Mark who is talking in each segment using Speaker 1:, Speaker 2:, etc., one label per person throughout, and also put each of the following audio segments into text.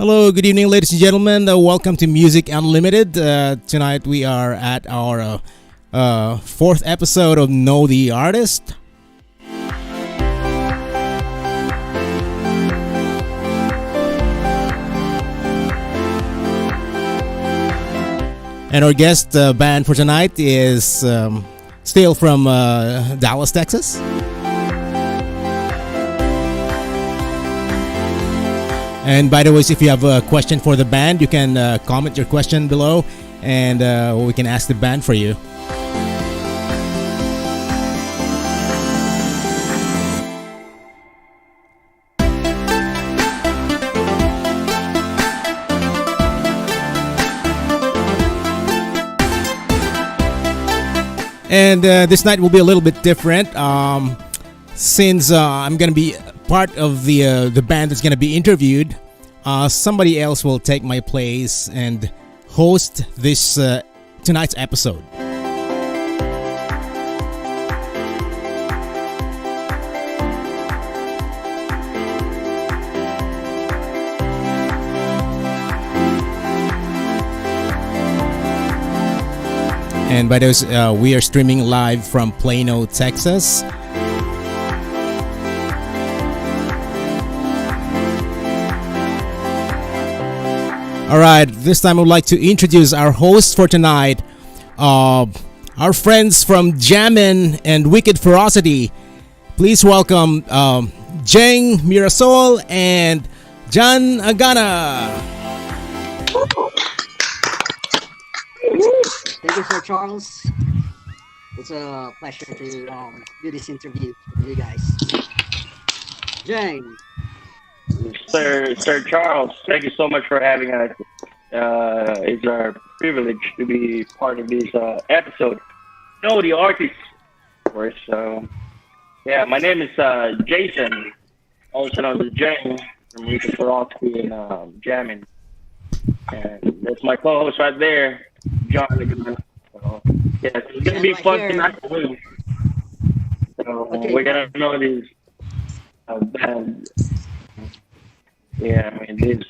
Speaker 1: Hello, good evening, ladies and gentlemen. Welcome to Music Unlimited. Tonight we are at our fourth episode of Know the Artist. And our guest band for tonight is still from Dallas, Texas. And by the way, if you have a question for the band, you can comment your question below and we can ask the band for you. And this night will be a little bit different since I'm going to be part of the band that's going to be interviewed. Somebody else will take my place and host this tonight's episode. And by those, we are streaming live from Plano, Texas. All right, this time I would like to introduce our host for tonight, our friends from Jammin' and Wicked Ferocity. Please welcome Jeng Mirasol and John Agana.
Speaker 2: Thank you, Sir Charles. It's a pleasure to do this interview with you guys. Jeng.
Speaker 3: Sir Charles, thank you so much for having us. It's our privilege to be part of this episode. Know the artist, of course. Yeah, my name is Jason, also known as Jeng from Wicked Ferocity and Jammin'. And that's my co-host right there, John. So, yeah, it's gonna be fun tonight. So
Speaker 2: okay.
Speaker 3: We're gonna know this band. Yeah, I mean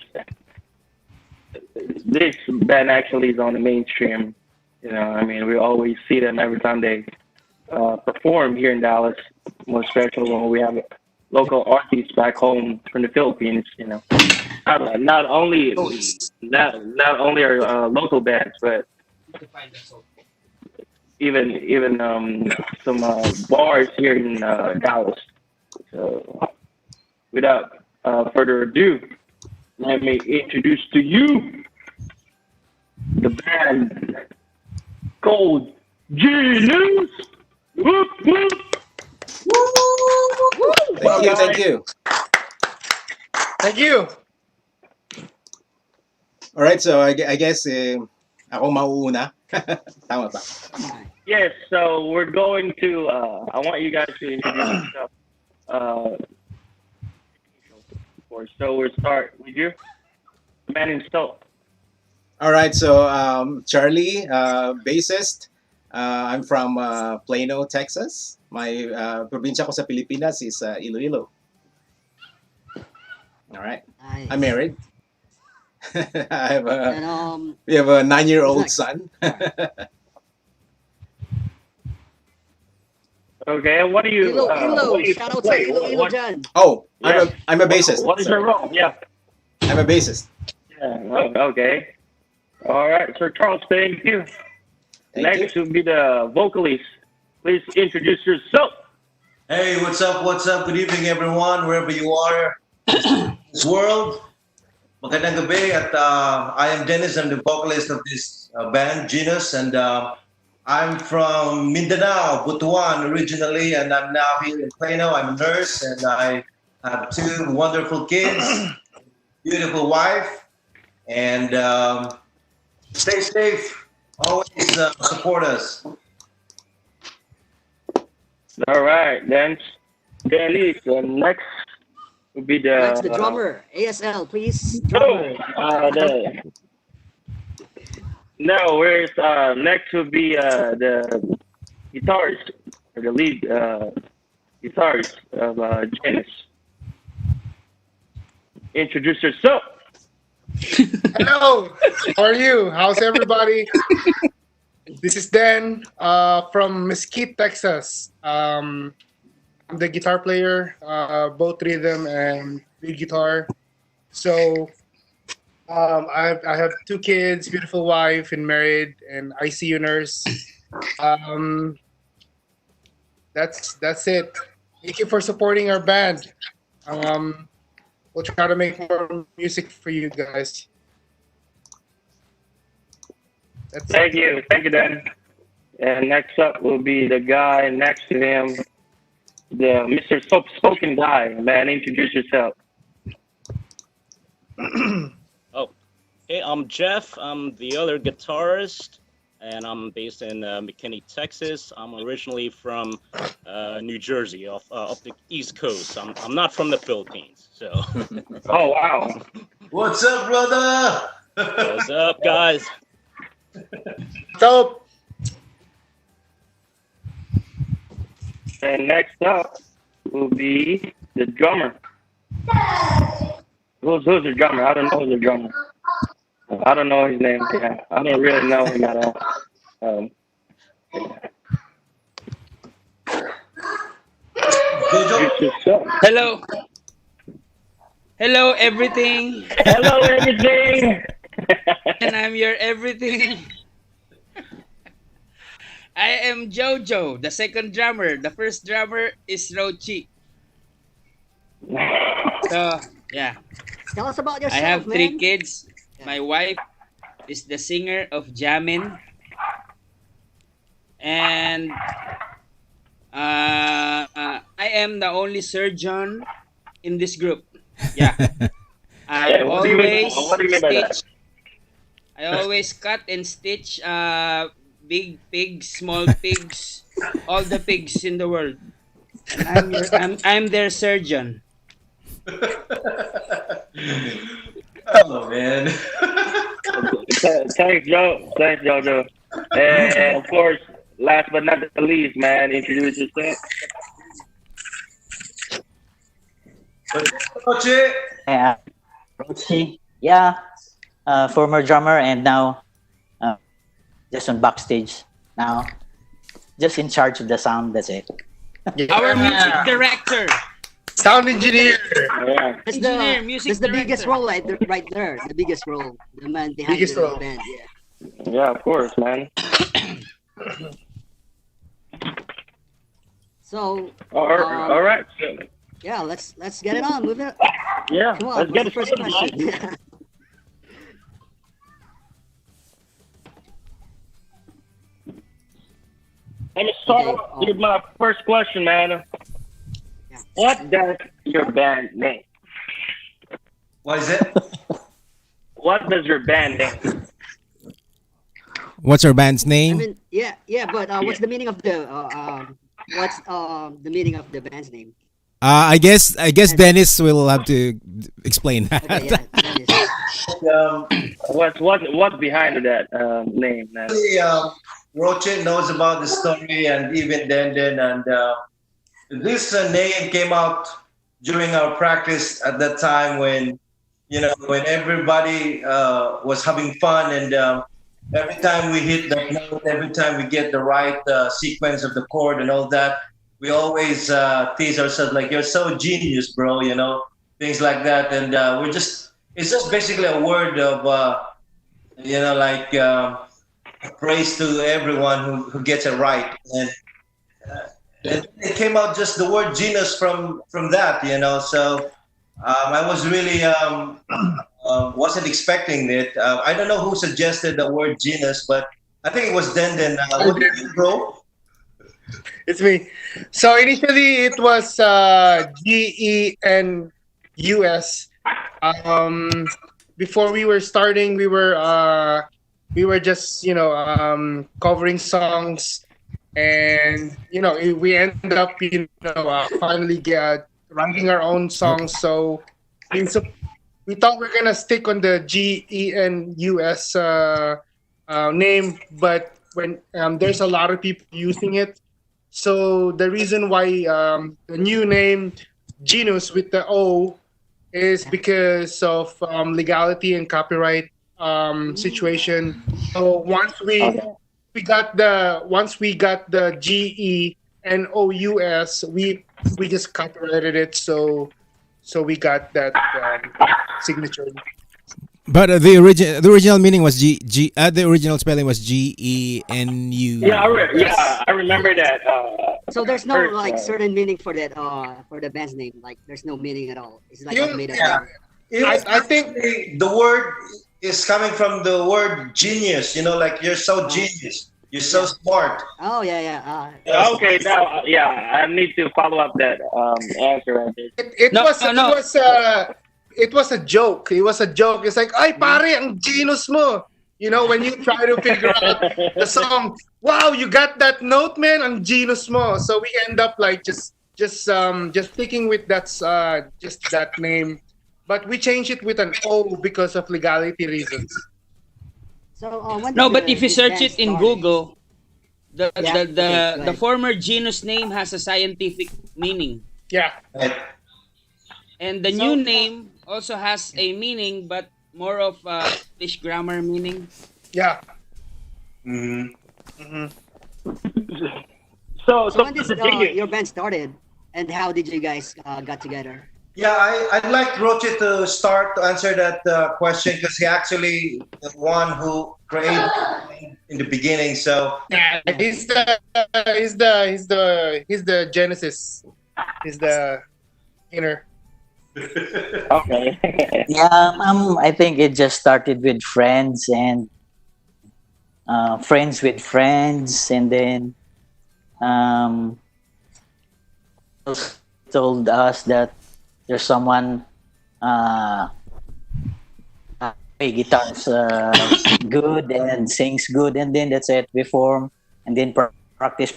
Speaker 3: this band actually is on the mainstream. You know, I mean we always see them every time they perform here in Dallas. Most especially when we have local artists back home from the Philippines. You know, not only our local bands, but even some bars here in Dallas. So without further ado, let me introduce to you the band called GENOUS. Whoop, whoop.
Speaker 4: Thank you. All right, so I guess ako mauuna. Tama ba?
Speaker 3: Yes, so we're going to, I want you guys to introduce yourself. So we'll start with you, man in Stowe.
Speaker 4: All right, so Charlie, bassist. I'm from Plano, Texas. My probinsya ko sa Pilipinas is Iloilo. All right,
Speaker 2: Nice.
Speaker 4: I'm married. I have
Speaker 2: And,
Speaker 4: we have a 9-year-old
Speaker 2: next?
Speaker 4: son.
Speaker 3: Okay, what do you?
Speaker 2: Ilo,
Speaker 3: what do you
Speaker 2: shout out to
Speaker 3: play?
Speaker 2: Ilo Jan.
Speaker 4: Oh,
Speaker 3: Yeah.
Speaker 4: I'm a bassist.
Speaker 3: What is your role? Yeah.
Speaker 4: I'm a bassist.
Speaker 3: Yeah. Okay. All right, Sir Charles, thank you. Next will be the vocalist. Please introduce yourself.
Speaker 5: Hey, what's up? Good evening, everyone, wherever you are in this world. Magandang gabi at I am Dennis. I'm the vocalist of this band, GENOUS, and I'm from Mindanao, Butuan originally, and I'm now here in Plano. I'm a nurse, and I have 2 wonderful kids, beautiful wife, and stay safe. Always support us.
Speaker 3: All right, then Dennis. Next will be
Speaker 2: That's the drummer. ASL, please.
Speaker 3: Oh,
Speaker 2: Drummer.
Speaker 3: no, where's next will be the guitarist or the lead guitarist of GENOUS. Introduce yourself.
Speaker 6: Hello, how are you? How's everybody? This is Dan from Mesquite, Texas. I'm the guitar player, both rhythm and lead guitar. So I have two kids, beautiful wife, and married, and ICU nurse. Um, that's it. Thank you for supporting our band. Um, we'll try to make more music for you guys. That's
Speaker 3: Thank you, Dan. And next up will be the guy next to him, the Mr. Soft Spoken guy. Man, introduce yourself.
Speaker 7: Oh, hey, I'm Jeff. I'm the other guitarist, and I'm based in McKinney, Texas. I'm originally from New Jersey, off the East Coast. I'm not from the Philippines. So,
Speaker 3: Oh wow.
Speaker 5: What's up, brother?
Speaker 7: what's up, guys?
Speaker 6: dope.
Speaker 3: And next up will be the drummer. Who's the drummer? I don't know the drummer. I don't know his name. Yeah, I don't really know him at all.
Speaker 5: Jojo?
Speaker 3: Introduce yourself.
Speaker 8: Hello. Hello, everything.
Speaker 3: Hello, everything.
Speaker 8: And I'm your everything. I am Jojo, the second drummer. The first drummer is Rochi. So, yeah.
Speaker 2: Tell us about
Speaker 8: I
Speaker 2: yourself,
Speaker 8: have
Speaker 2: man.
Speaker 8: three kids. My wife is the singer of Jamin. And I am the only surgeon in this group. Yeah. I
Speaker 3: Yeah, what do you mean-
Speaker 8: always
Speaker 3: what do you mean by that?
Speaker 8: stitch. I always cut and stitch big pigs, small pigs, all the pigs in the world. And I'm their surgeon.
Speaker 5: Oh, man.
Speaker 3: Thanks, Joe. Thanks, Jojo. And of course, last but not the least, man, introduce yourself.
Speaker 5: Roche?
Speaker 9: Yeah, Rochi. Yeah, former drummer and now just on backstage now. Just in charge of the sound, that's it.
Speaker 8: Our music director.
Speaker 6: Sound engineer.
Speaker 3: Yeah.
Speaker 2: That's
Speaker 8: Engineer, music
Speaker 2: that's the biggest
Speaker 8: director.
Speaker 2: role right there. The biggest role. The man behind
Speaker 6: Biggest
Speaker 2: the
Speaker 6: role.
Speaker 2: band. Yeah.
Speaker 3: Yeah, of course, man.
Speaker 2: So
Speaker 3: All right. So,
Speaker 2: yeah, let's get it on. Move it.
Speaker 3: yeah,
Speaker 2: Come on.
Speaker 3: let's
Speaker 2: What's
Speaker 3: get
Speaker 2: the
Speaker 3: it
Speaker 2: first
Speaker 3: started, man.
Speaker 2: question?
Speaker 3: Let me start
Speaker 2: Okay,
Speaker 3: off with my first question, man.
Speaker 2: Yeah.
Speaker 3: What does your band name?
Speaker 5: What is it?
Speaker 3: What does your band name?
Speaker 1: What's your band's
Speaker 2: I
Speaker 1: name?
Speaker 2: mean, yeah, but what's the meaning of the what's the meaning of the band's name?
Speaker 1: I guess Dennis will have to explain that.
Speaker 2: Okay, yeah, that is.
Speaker 3: What's behind that name, man?
Speaker 5: Actually, Roche knows about the story, and even then, and this name came out during our practice at that time when, when everybody was having fun, and every time we hit that note, every time we get the right sequence of the chord and all that, we always tease ourselves like, "You're so genius, bro," things like that, and it's just basically a word of, like. Praise to everyone who gets it right, and it came out just the word genus from that, so I was really wasn't expecting it. I don't know who suggested the word genus, but I think it was Denden. What do you think, bro?
Speaker 6: It's me. So initially it was GENUS. Before we were starting, we were just covering songs, and we ended up finally writing our own songs. So we thought we're gonna stick on the GENUS name, but when there's a lot of people using it, so the reason why the new name GENOUS with the O is because of legality and copyright situation. So
Speaker 3: Okay.
Speaker 6: once we got the GENOUS, we just copyrighted it. So we got that signature.
Speaker 1: But the original meaning was the original spelling was GENU.
Speaker 3: Yeah, I remember that.
Speaker 2: So there's no
Speaker 3: First,
Speaker 2: like certain meaning for that for the band's name. Like there's no meaning at all. It's like
Speaker 6: Yun,
Speaker 2: made up
Speaker 5: Yeah.
Speaker 2: name.
Speaker 5: It was
Speaker 6: I think
Speaker 5: actually, the word is coming from the word genius. Like you're so genius, you're so smart.
Speaker 2: Oh yeah.
Speaker 3: Okay, now, yeah, I need to follow up that answer right there.
Speaker 6: it
Speaker 8: No,
Speaker 6: was
Speaker 8: no.
Speaker 6: it was a joke. It was a joke. It's like, ay pare, ang genus mo. When you try to figure out the song, wow, you got that note, man, ang genus mo. So we end up like just sticking with just that name, but we changed it with an O because of legality reasons.
Speaker 2: So when
Speaker 8: No,
Speaker 2: did
Speaker 8: but if you
Speaker 2: this
Speaker 8: search
Speaker 2: band
Speaker 8: it in
Speaker 2: started?
Speaker 8: Google, the
Speaker 2: Yeah,
Speaker 8: the
Speaker 2: okay,
Speaker 8: the,
Speaker 2: go
Speaker 8: the
Speaker 2: ahead.
Speaker 8: former genus name has a scientific meaning,
Speaker 6: Yeah.
Speaker 5: Right.
Speaker 8: and the
Speaker 2: So,
Speaker 8: new name also has a meaning, but more of English grammar meaning.
Speaker 6: Yeah.
Speaker 5: Mhm.
Speaker 6: Mhm.
Speaker 2: So when did
Speaker 3: the thing is,
Speaker 2: your band started, and how did you guys got together?
Speaker 5: Yeah, I'd like Roche to start to answer that question because he actually the one who created it in the beginning. So
Speaker 6: Yeah,
Speaker 2: Yeah.
Speaker 6: he's the genesis. He's the inner.
Speaker 3: okay.
Speaker 9: Yeah, I think it just started with friends and friends with friends, and then um, told us that there's someone uh, play guitars good and sings good, and then that's it. We form and then practice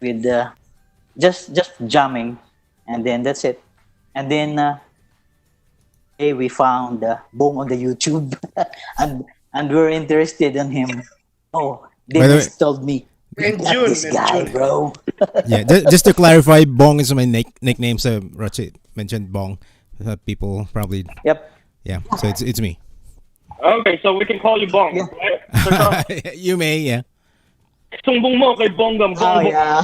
Speaker 9: with just jamming, and then that's it. And then hey, we found Bong on the YouTube, and we're interested in him. Oh,
Speaker 1: By the way,
Speaker 9: Dennis told me, we
Speaker 6: And
Speaker 9: got
Speaker 6: June,
Speaker 9: this guy, bro.
Speaker 1: yeah, just to clarify, Bong is my nickname. So Roche mentioned Bong. People probably,
Speaker 9: Yep.
Speaker 1: yeah. So it's me.
Speaker 3: Okay, so we can call you Bong,
Speaker 9: Yeah.
Speaker 3: right? So,
Speaker 1: You may, yeah.
Speaker 3: sumbong mo kay Bonggam
Speaker 9: Oh
Speaker 3: Bong.
Speaker 9: yeah.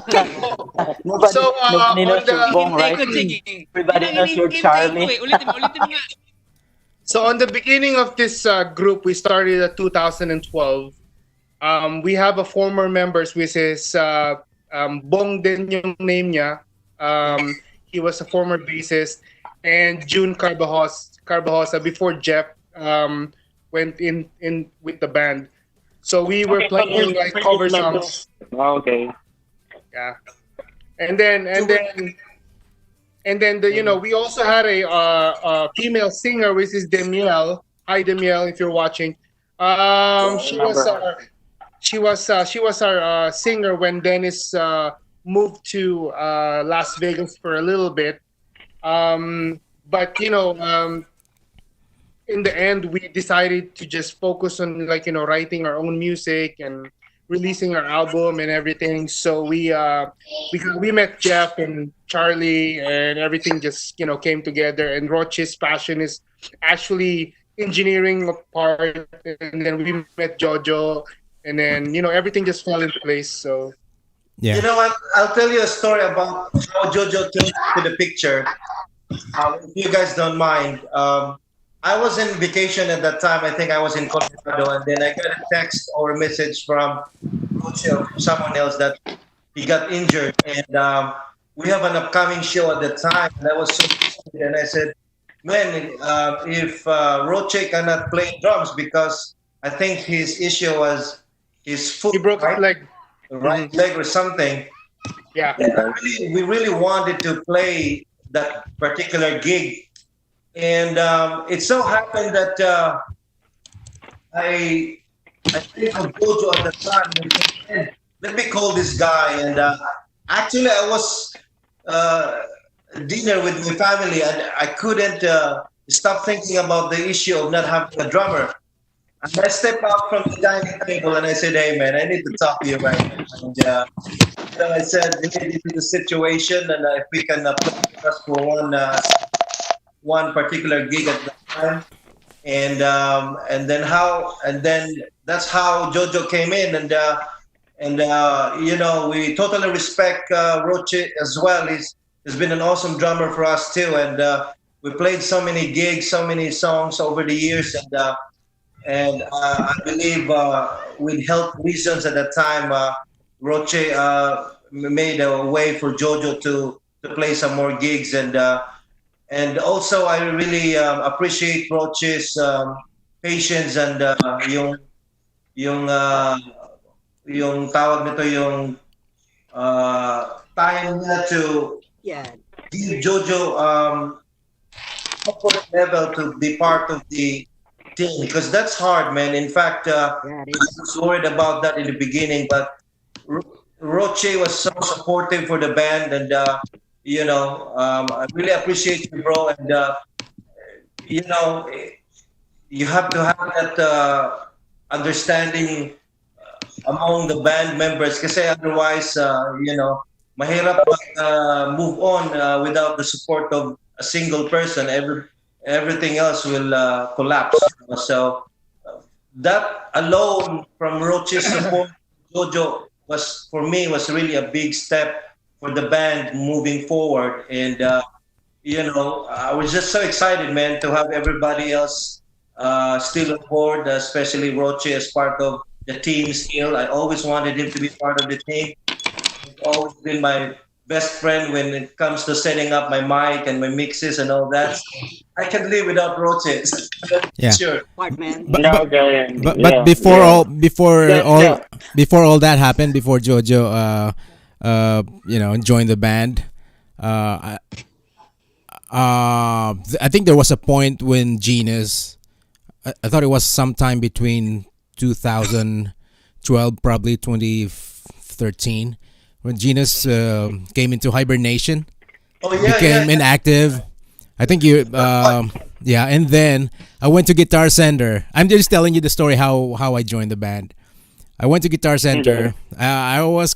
Speaker 9: nobody,
Speaker 6: So,
Speaker 9: nobody
Speaker 6: on
Speaker 9: knows your
Speaker 6: the
Speaker 9: Bong, right? Everybody knows your Charlie.
Speaker 8: Ulitin mo nga.
Speaker 6: So on the beginning of this group, we started at 2012. We have a former members, which is Bong din yung name niya. He was a former bassist, and June Carbajosa before Jeff went in with the band. So we were
Speaker 3: Okay, so
Speaker 6: playing
Speaker 3: there's
Speaker 6: like
Speaker 3: previous
Speaker 6: cover
Speaker 3: members.
Speaker 6: songs.
Speaker 3: Okay.
Speaker 6: Yeah, and then we also had a female singer, which is Demiel. Hi Demiel, if you're watching. She was our singer when Dennis moved to Las Vegas for a little bit. But in the end, we decided to just focus on writing our own music and releasing our album and everything. So we met Jeff and Charlie, and everything just came together. And Roche's passion is actually engineering part, and then we met Jojo, and then everything just fell into place. So
Speaker 1: Yeah.
Speaker 5: I'll tell you a story about how Jojo came to the picture. If you guys don't mind. I was in vacation at that time. I think I was in Colorado, and then I got a text or a message from Roche or from someone else that he got injured, and we have an upcoming show at the time. And I was so excited, and I said, "Man, if Roche cannot play drums because I think his issue was his foot,
Speaker 6: he broke his leg.
Speaker 5: right leg or something."
Speaker 6: Yeah.
Speaker 5: And we really wanted to play that particular gig. And it so happened that I think of Jojo at the time. And I said, "Man, let me call this guy." And actually, I was dinner with my family, and I couldn't stop thinking about the issue of not having a drummer. And I stepped out from the dining table and I said, "Hey, man, I need to talk to you right now." And I said, "This is the situation, and if we can play with us for one particular gig at that time, and then that's how Jojo came in, and you know, we totally respect Roche as well. He's been an awesome drummer for us too, and we played so many gigs, so many songs over the years, and I believe with health reasons at that time, Roche made a way for Jojo to play some more gigs, and also I really appreciate Roche's patience and yung uh, yung tawag nito yung time niya to
Speaker 2: Yeah,
Speaker 5: give Jojo comfort level to be part of the team, because that's hard, man. In fact,
Speaker 2: yeah, it
Speaker 5: I
Speaker 2: is.
Speaker 5: was worried about that in the beginning, but Roche was so supportive for the band, and I really appreciate you, bro. And you know, you have to have that understanding among the band members, kasi otherwise, mahirap move on without the support of a single person. Everything else will collapse. So that alone from Roche's support, Jojo was for me was really a big step for the band moving forward. And I was just so excited, man, to have everybody else still on board, especially Roche as part of the team still. I always wanted him to be part of the team. He's always been my best friend when it comes to setting up my mic and my mixes and all that. So I can live without Roche.
Speaker 1: Yeah.
Speaker 5: Sure.
Speaker 2: Part man.
Speaker 1: But
Speaker 3: Yeah,
Speaker 1: but
Speaker 3: okay.
Speaker 1: but
Speaker 3: Yeah,
Speaker 1: before
Speaker 3: yeah.
Speaker 1: all
Speaker 3: Yeah.
Speaker 1: before all that happened, before Jojo joined the band, I I think there was a point when Genus, I thought it was sometime between 2012, probably 2013, when Genus came into hibernation,
Speaker 5: Oh yeah,
Speaker 1: became
Speaker 5: yeah.
Speaker 1: inactive. I think you, yeah, and then I went to Guitar Center. I'm just telling you the story how I joined the band. I went to Guitar Center. I was,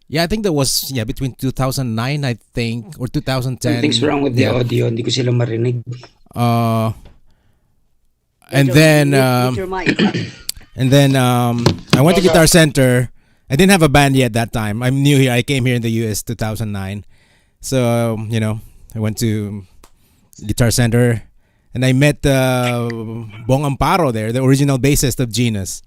Speaker 1: yeah, I think that was between 2009, I think, or
Speaker 8: Something's
Speaker 1: 2010.
Speaker 8: wrong with the
Speaker 1: Yeah.
Speaker 8: audio. Hindi ko sila marinig.
Speaker 1: Uh, and
Speaker 2: Jojo,
Speaker 1: then
Speaker 2: mute your mic.
Speaker 1: I went to Guitar Center. I didn't have a band yet that time. I'm new here. I came here in the US 2009. So, I went to Guitar Center and I met Bong Amparo there, the original bassist of Genus.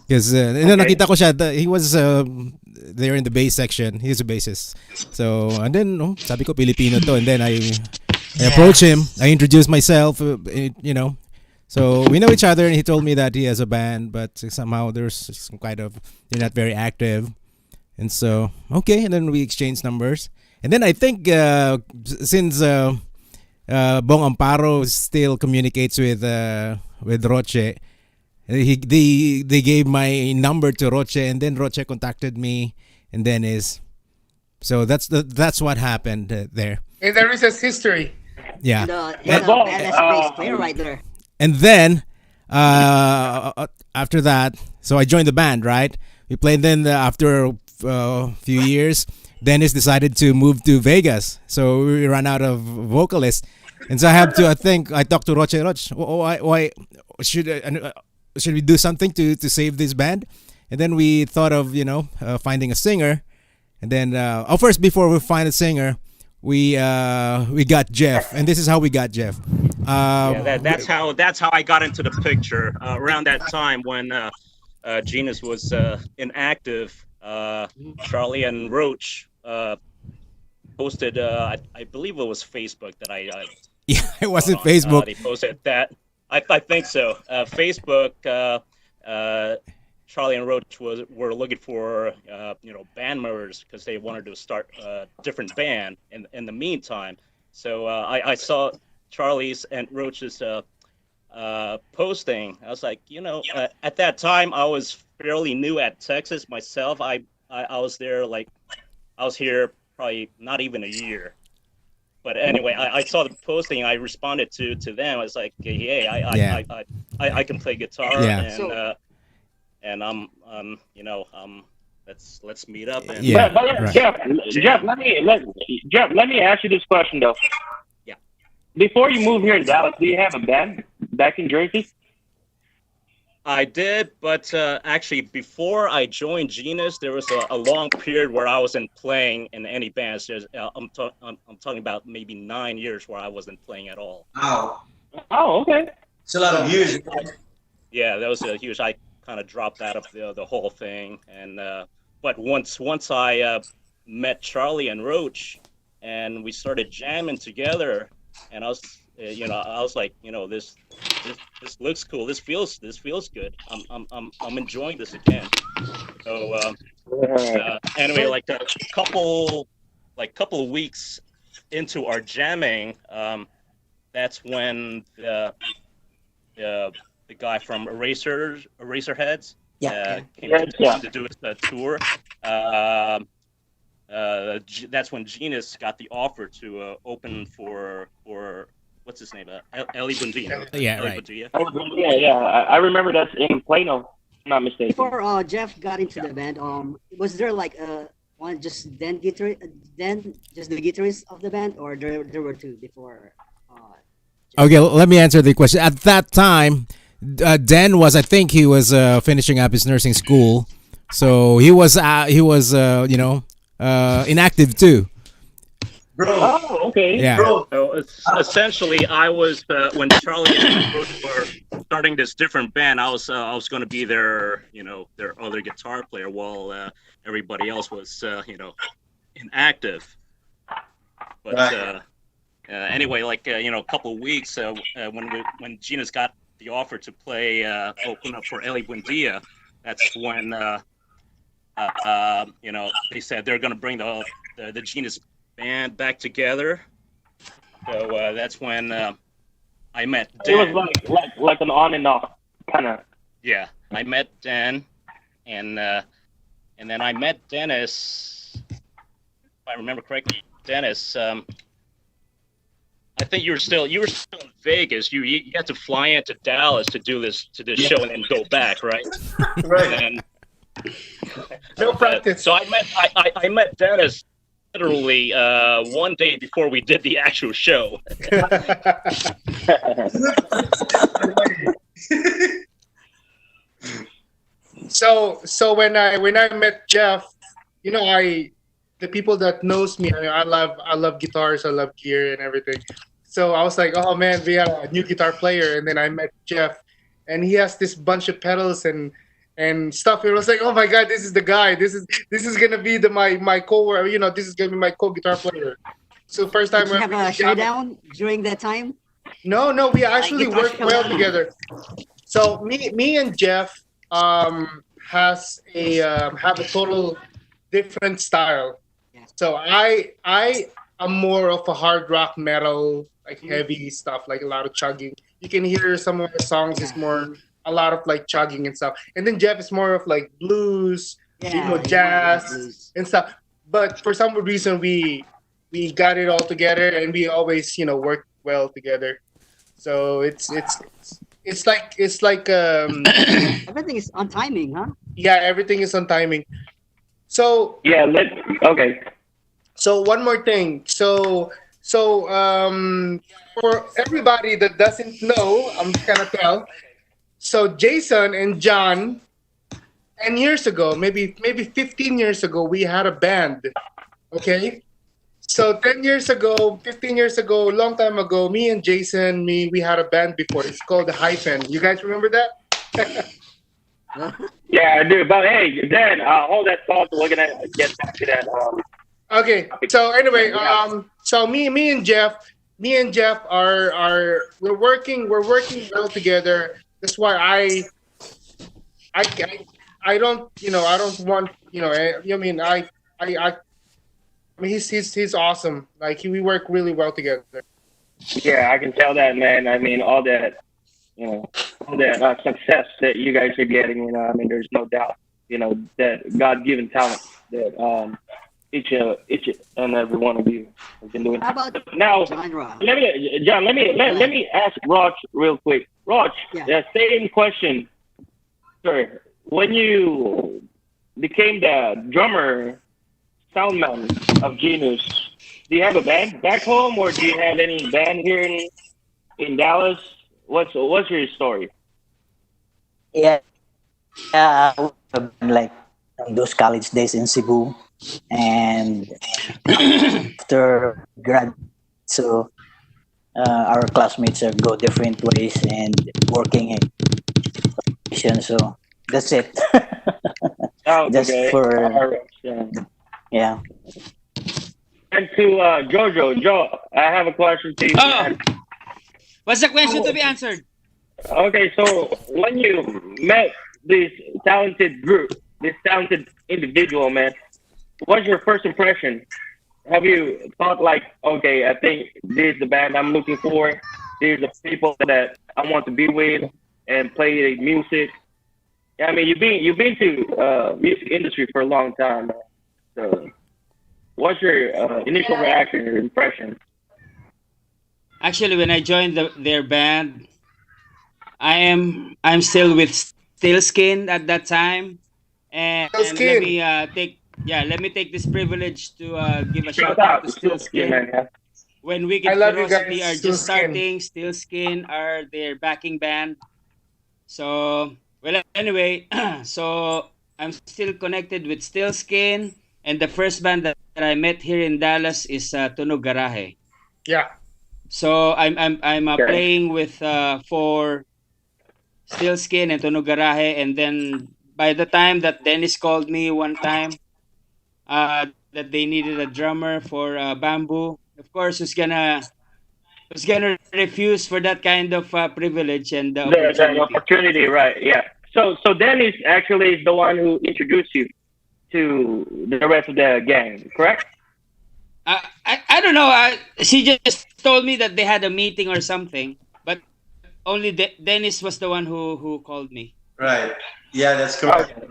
Speaker 1: Because nakita ko siya, he was there in the bass section. He's a bassist. So, and then, sabi ko, Filipino to. And then I approached him. I introduced myself, So we know each other, and he told me that he has a band, but somehow there's some kind of, they're not very active. And so, okay, and then we exchanged numbers. And then I think since Bong Amparo still communicates with Roche, they gave my number to Roche, and then Roche contacted me, and then so that's what happened there.
Speaker 6: And there is a history.
Speaker 1: Yeah.
Speaker 2: And the badass bass player right there.
Speaker 1: And then after that, so I joined the band, right? We played. Then after a few years, Dennis decided to move to Vegas, so we ran out of vocalists, and so I talked to Roche. Why should we do something to save this band? And then we thought of finding a singer, and then first, before we find a singer, we got Jeff, and this is how we got Jeff.
Speaker 7: That's how I got into the picture. Around that time when Genus was inactive, Charlie and Roach posted. I believe it was Facebook that
Speaker 1: Yeah, it wasn't Facebook.
Speaker 7: They posted that. I think so. Facebook. Charlie and Roach were looking for band members because they wanted to start a different band. In the meantime, so I saw Charlie's and Roach's posting. I was like, at that time I was fairly new at Texas myself. I was there I was here probably not even a year. But anyway, I saw the posting. I responded to them. I was like, hey, I can play guitar,
Speaker 1: Yeah.
Speaker 7: and let's meet up. And
Speaker 1: Yeah.
Speaker 3: But
Speaker 1: right.
Speaker 3: Jeff, let me ask you this question though.
Speaker 7: Yeah.
Speaker 3: before you moved here in Dallas, do you have a band back in Jersey?
Speaker 7: I did, but actually, before I joined Genus, there was a long period where I wasn't playing in any bands. I'm talking about maybe 9 years where I wasn't playing at all.
Speaker 5: Wow.
Speaker 3: Oh, okay.
Speaker 5: It's a lot of years.
Speaker 7: Yeah, that was a huge. I kind of dropped out of the whole thing, and but once I met Charlie and Roach, and we started jamming together, and I was I was like, this looks cool. This feels good. I'm enjoying this again. So anyway, like a couple of weeks into our jamming, that's when the guy from Eraserheads came to do a tour. That's when Genus got the offer to open for what's his name? Eli Buendia.
Speaker 1: Yeah,
Speaker 7: Eli
Speaker 1: right.
Speaker 7: Buendia.
Speaker 3: Yeah. I remember that's in Plano. If I'm not mistaken.
Speaker 2: Before Jeff got into the band, was there like one just then just the guitarist of the band, or there were two before?
Speaker 1: Okay, let me answer the question. At that time, Dan was, I think he was finishing up his nursing school, so he was inactive too.
Speaker 5: Bro.
Speaker 3: Oh, okay.
Speaker 1: Yeah.
Speaker 5: Bro.
Speaker 7: So essentially, I was when Charlie and Bruce were starting this different band. I was going to be their other guitar player while everybody else was inactive. But
Speaker 5: Right.
Speaker 7: anyway, like a couple of weeks when Genus got the offer to play open up for Eli Buendia, that's when they said they're going to bring the Genus band back together. So that's when I met Dan.
Speaker 3: It was like an on and off kind of.
Speaker 7: Yeah, I met Dan, and then I met Dennis. If I remember correctly, Dennis. I think you were still in Vegas. You had to fly into Dallas to do this show and then go back, right?
Speaker 5: Right.
Speaker 7: And
Speaker 6: No practice.
Speaker 7: so I met Dennis literally one day before we did the actual show.
Speaker 6: So when I met Jeff, the people that knows me, I love guitars, I love gear and everything. So I was like, oh man, we have a new guitar player, and then I met Jeff, and he has this bunch of pedals and stuff. It was like, oh my god, this is the guy. This is gonna be my this is gonna be my co-guitar player. So first time
Speaker 2: Did you have a showdown during that time?
Speaker 6: No, we actually
Speaker 2: guitar
Speaker 6: work well
Speaker 2: showdown.
Speaker 6: together. So me and Jeff have a total different style.
Speaker 2: Yeah.
Speaker 6: So I am more of a hard rock metal, like heavy stuff, like a lot of chugging. You can hear some of the songs is more a lot of like chugging and stuff. And then Jeff is more of like blues, jazz
Speaker 2: blues.
Speaker 6: and stuff. But for some reason we got it all together, and we always work well together. So it's like
Speaker 2: Everything is on timing, huh?
Speaker 6: yeah, everything is on timing. So
Speaker 3: Yeah. Okay.
Speaker 6: So one more thing. So for everybody that doesn't know, I'm just gonna tell. So Jason and John, 10 years ago, maybe 15 years ago, we had a band. Okay. So 10 years ago, 15 years ago, a long time ago, me and Jason, we had a band before. It's called the Hyphen. You guys remember that?
Speaker 3: Yeah, I do. But hey, Dan, hold that thought. We're gonna get back to that.
Speaker 6: Okay. So anyway, so me and Jeff are we're working well together. That's why I don't I don't want I mean he's awesome. Like we work really well together.
Speaker 3: Yeah, I can tell that, man. I mean, all that success that you guys are getting. I mean, there's no doubt. That God-given talent that each and every one of you has been doing.
Speaker 2: How about
Speaker 3: Now,
Speaker 2: genre?
Speaker 3: let me ask Raj real quick. Raj,
Speaker 2: Yeah.
Speaker 3: same question, sir. When you became the drummer, soundman of GENOUS, Do you have a band back home, or do you have any band here in Dallas? What's your story?
Speaker 9: Yeah, like on those college days in Cebu, and after grad, so our classmates are go different ways and working in education. So that's it.
Speaker 3: Oh,
Speaker 9: Just
Speaker 3: okay.
Speaker 9: for
Speaker 3: All right. Yeah.
Speaker 9: yeah.
Speaker 3: And to Jojo, Joe, I have a question to you,
Speaker 8: Oh,
Speaker 3: man.
Speaker 8: what's the question to be answered?
Speaker 3: Okay, so when you met this talented group, this talented individual, man, what's your first impression? Have you thought like, okay, I think this is the band I'm looking for. These are the people that I want to be with and play the music. Yeah, I mean, you've been to music industry for a long time, man. So, what's your initial reaction or impression?
Speaker 8: Actually, when I joined their band, I'm still with Stillskin at that time, and let
Speaker 6: Skin.
Speaker 8: me let me take this privilege to give a
Speaker 3: Shout
Speaker 8: shout out
Speaker 3: out
Speaker 8: to
Speaker 3: to Still Skin,
Speaker 8: Stillskin.
Speaker 3: man. Yeah.
Speaker 8: When
Speaker 6: I
Speaker 8: Wicked
Speaker 6: love you
Speaker 8: Ferocity
Speaker 6: guys.
Speaker 8: are
Speaker 6: Still
Speaker 8: just
Speaker 6: skin.
Speaker 8: starting, Stillskin are their backing band. So well, anyway, so I'm still connected with Stillskin, and the first band that I met here in Dallas is Tunog Garahe.
Speaker 6: Yeah.
Speaker 8: So I'm
Speaker 3: Okay.
Speaker 8: playing with for Stillskin and Tunog Garahe, and then by the time that Dennis called me one time that they needed a drummer for Bamboo, of course, who's gonna refuse for that kind of privilege and the
Speaker 3: The
Speaker 8: opportunity.
Speaker 3: opportunity, right? Yeah. So Dennis actually is the one who introduced you to the rest of the gang, correct?
Speaker 8: I don't know. She just told me that they had a meeting or something, but only Dennis was the one who called me.
Speaker 5: Right. Yeah, that's correct.
Speaker 3: Okay.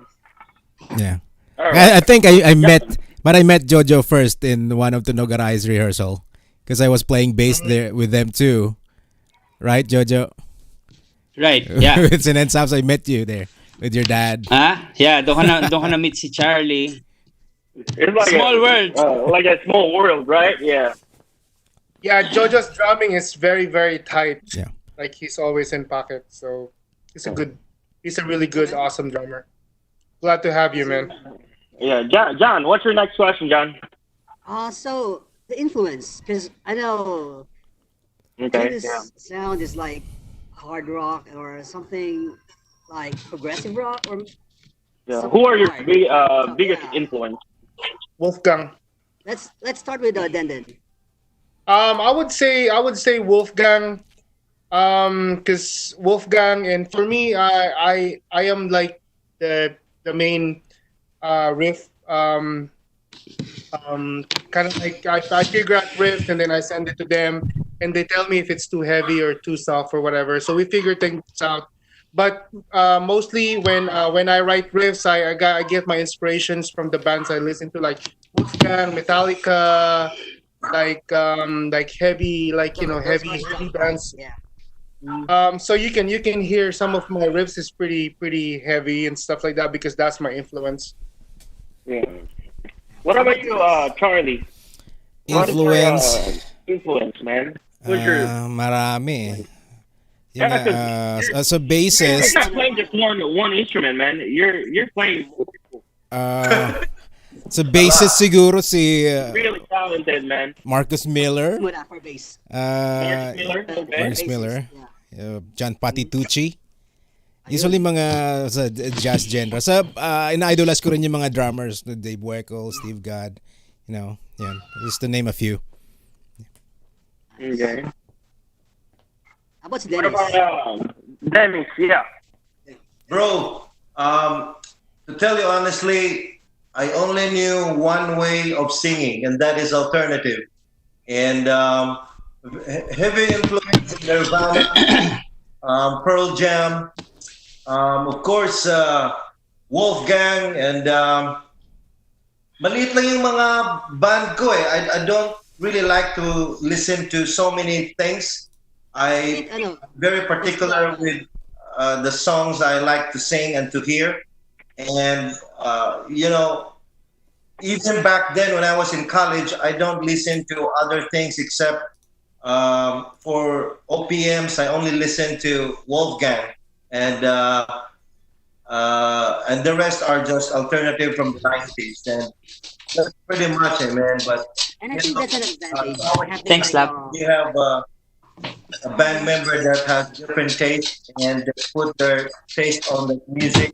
Speaker 1: Yeah.
Speaker 3: All
Speaker 1: I
Speaker 3: right.
Speaker 1: think I
Speaker 3: Yeah.
Speaker 1: met, but I met Jojo first in one of the Nogarai's rehearsal because I was playing bass there with them too, right, Jojo?
Speaker 8: Right? Yeah.
Speaker 1: With Sinan Sabs, I met you there with your dad.
Speaker 8: Yeah. Doon ka na meet si Charlie.
Speaker 3: It's
Speaker 8: Small world.
Speaker 3: like a small world, right? Yeah.
Speaker 6: Yeah, Jojo's drumming is very, very tight.
Speaker 1: Yeah.
Speaker 6: Like he's always in pocket. So he's a really good, awesome drummer. Glad to have you, man.
Speaker 3: Yeah. John, what's your next question, John?
Speaker 2: So the influence, because I know
Speaker 3: Okay.
Speaker 2: this
Speaker 3: Yeah.
Speaker 2: sound is like hard rock or something like progressive rock or
Speaker 3: Yeah.
Speaker 2: something
Speaker 3: Who are your
Speaker 2: hard.
Speaker 3: biggest
Speaker 2: Yeah.
Speaker 3: influence?
Speaker 6: Wolfgang.
Speaker 2: Let's start with Den.
Speaker 6: I would say Wolfgang. Because Wolfgang and for me, I am like the main riff. Kind of like I figure out riffs and then I send it to them, and they tell me if it's too heavy or too soft or whatever. So we figure things out. But mostly when I write riffs, I get my inspirations from the bands I listen to, like Wolfgang, Metallica, like heavy, like
Speaker 2: Those much
Speaker 6: heavy
Speaker 2: rock.
Speaker 6: bands.
Speaker 2: Yeah.
Speaker 6: So you can hear some of my riffs is pretty heavy and stuff like that because that's my influence.
Speaker 3: Yeah. What about you, Charlie? What is your
Speaker 1: Influence.
Speaker 3: influence, man? Who's your
Speaker 1: Marami. Yung,
Speaker 3: Yeah, 'cause
Speaker 1: as a
Speaker 3: you're
Speaker 1: bassist,
Speaker 3: not playing just one instrument, man. You're playing
Speaker 1: sa bassist siguro si
Speaker 3: really talented, man.
Speaker 1: Marcus Miller,
Speaker 2: Muna for bass.
Speaker 3: Miller, okay.
Speaker 1: Marcus Miller,
Speaker 2: Yeah.
Speaker 1: John Patitucci. Usually mga sa jazz genre. Sa ina-idolize ko rin yung mga drummers, Dave Weckl, Steve Gadd, yan. Just to name a few.
Speaker 3: Okay.
Speaker 2: How about
Speaker 3: What
Speaker 2: Dennis?
Speaker 3: about Dennis? Yeah.
Speaker 5: Bro, to tell you honestly, I only knew one way of singing, and that is alternative. And heavy influence in Nirvana, Pearl Jam, of course, Wolfgang, and maliit lang yung mga band ko eh. I don't really like to listen to so many things. I'm very particular with the songs I like to sing and to hear. And, even back then when I was in college, I don't listen to other things except for OPMs. I only listen to Wolfgang, and and the rest are just alternative from the 90s. And that's pretty much it, man. But
Speaker 2: And I
Speaker 5: you
Speaker 2: think
Speaker 5: know,
Speaker 2: that's an advantage.
Speaker 5: always
Speaker 2: Having
Speaker 9: Thanks,
Speaker 2: like
Speaker 9: Lab.
Speaker 5: you have a band member that has different taste and they put their taste on the music.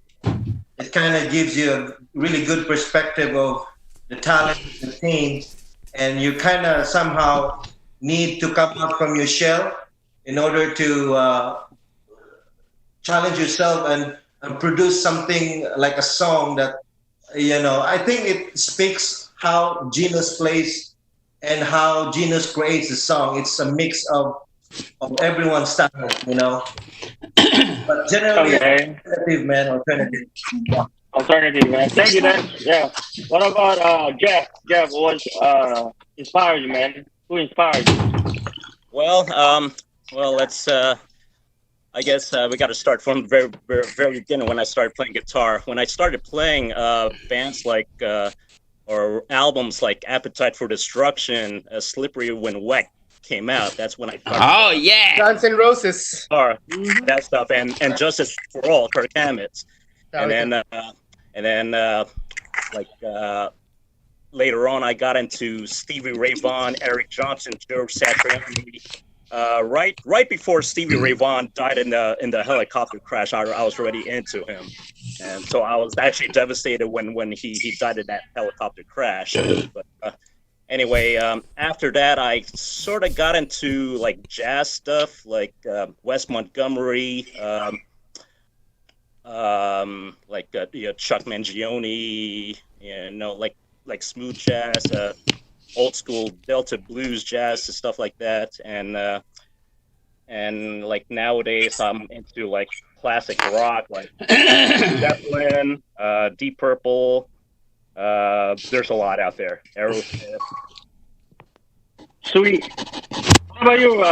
Speaker 5: It kind of gives you a really good perspective of the talent of the team, and you kind of somehow need to come out from your shell in order to challenge yourself and produce something like a song that I think it speaks how Genus plays and how Genus creates a song. It's a mix of everyone's talent. But generally,
Speaker 3: Okay.
Speaker 5: alternative, man, alternative.
Speaker 3: Alternative, man. Thank you, Dan. Yeah. What about Jeff? Jeff, what inspired you, man? Who inspired you?
Speaker 7: Well, let's. I guess we got to start from the very beginning. When I started playing guitar, when I started playing bands like or albums like Appetite for Destruction, Slippery When Wet came out. That's when I started
Speaker 8: Oh yeah.
Speaker 6: Guns N' Roses.
Speaker 7: guitar,
Speaker 2: Mhm.
Speaker 7: that stuff, and Justice for All, Kirk Hammett's, and
Speaker 6: Metallica.
Speaker 7: then like later on, I got into Stevie Ray Vaughan, Eric Johnson, Joe Satriani. Right before Stevie Ray Vaughan died in the helicopter crash, I was already into him, and so I was actually devastated when he died in that helicopter crash. But anyway, after that, I sort of got into like jazz stuff, like Wes Montgomery, like Chuck Mangione, like smooth jazz, old school Delta blues jazz and stuff like that, and like nowadays I'm into like classic rock, like Zeppelin, Deep Purple. There's a lot out there. Aerosmith.
Speaker 3: Sweet. What about you,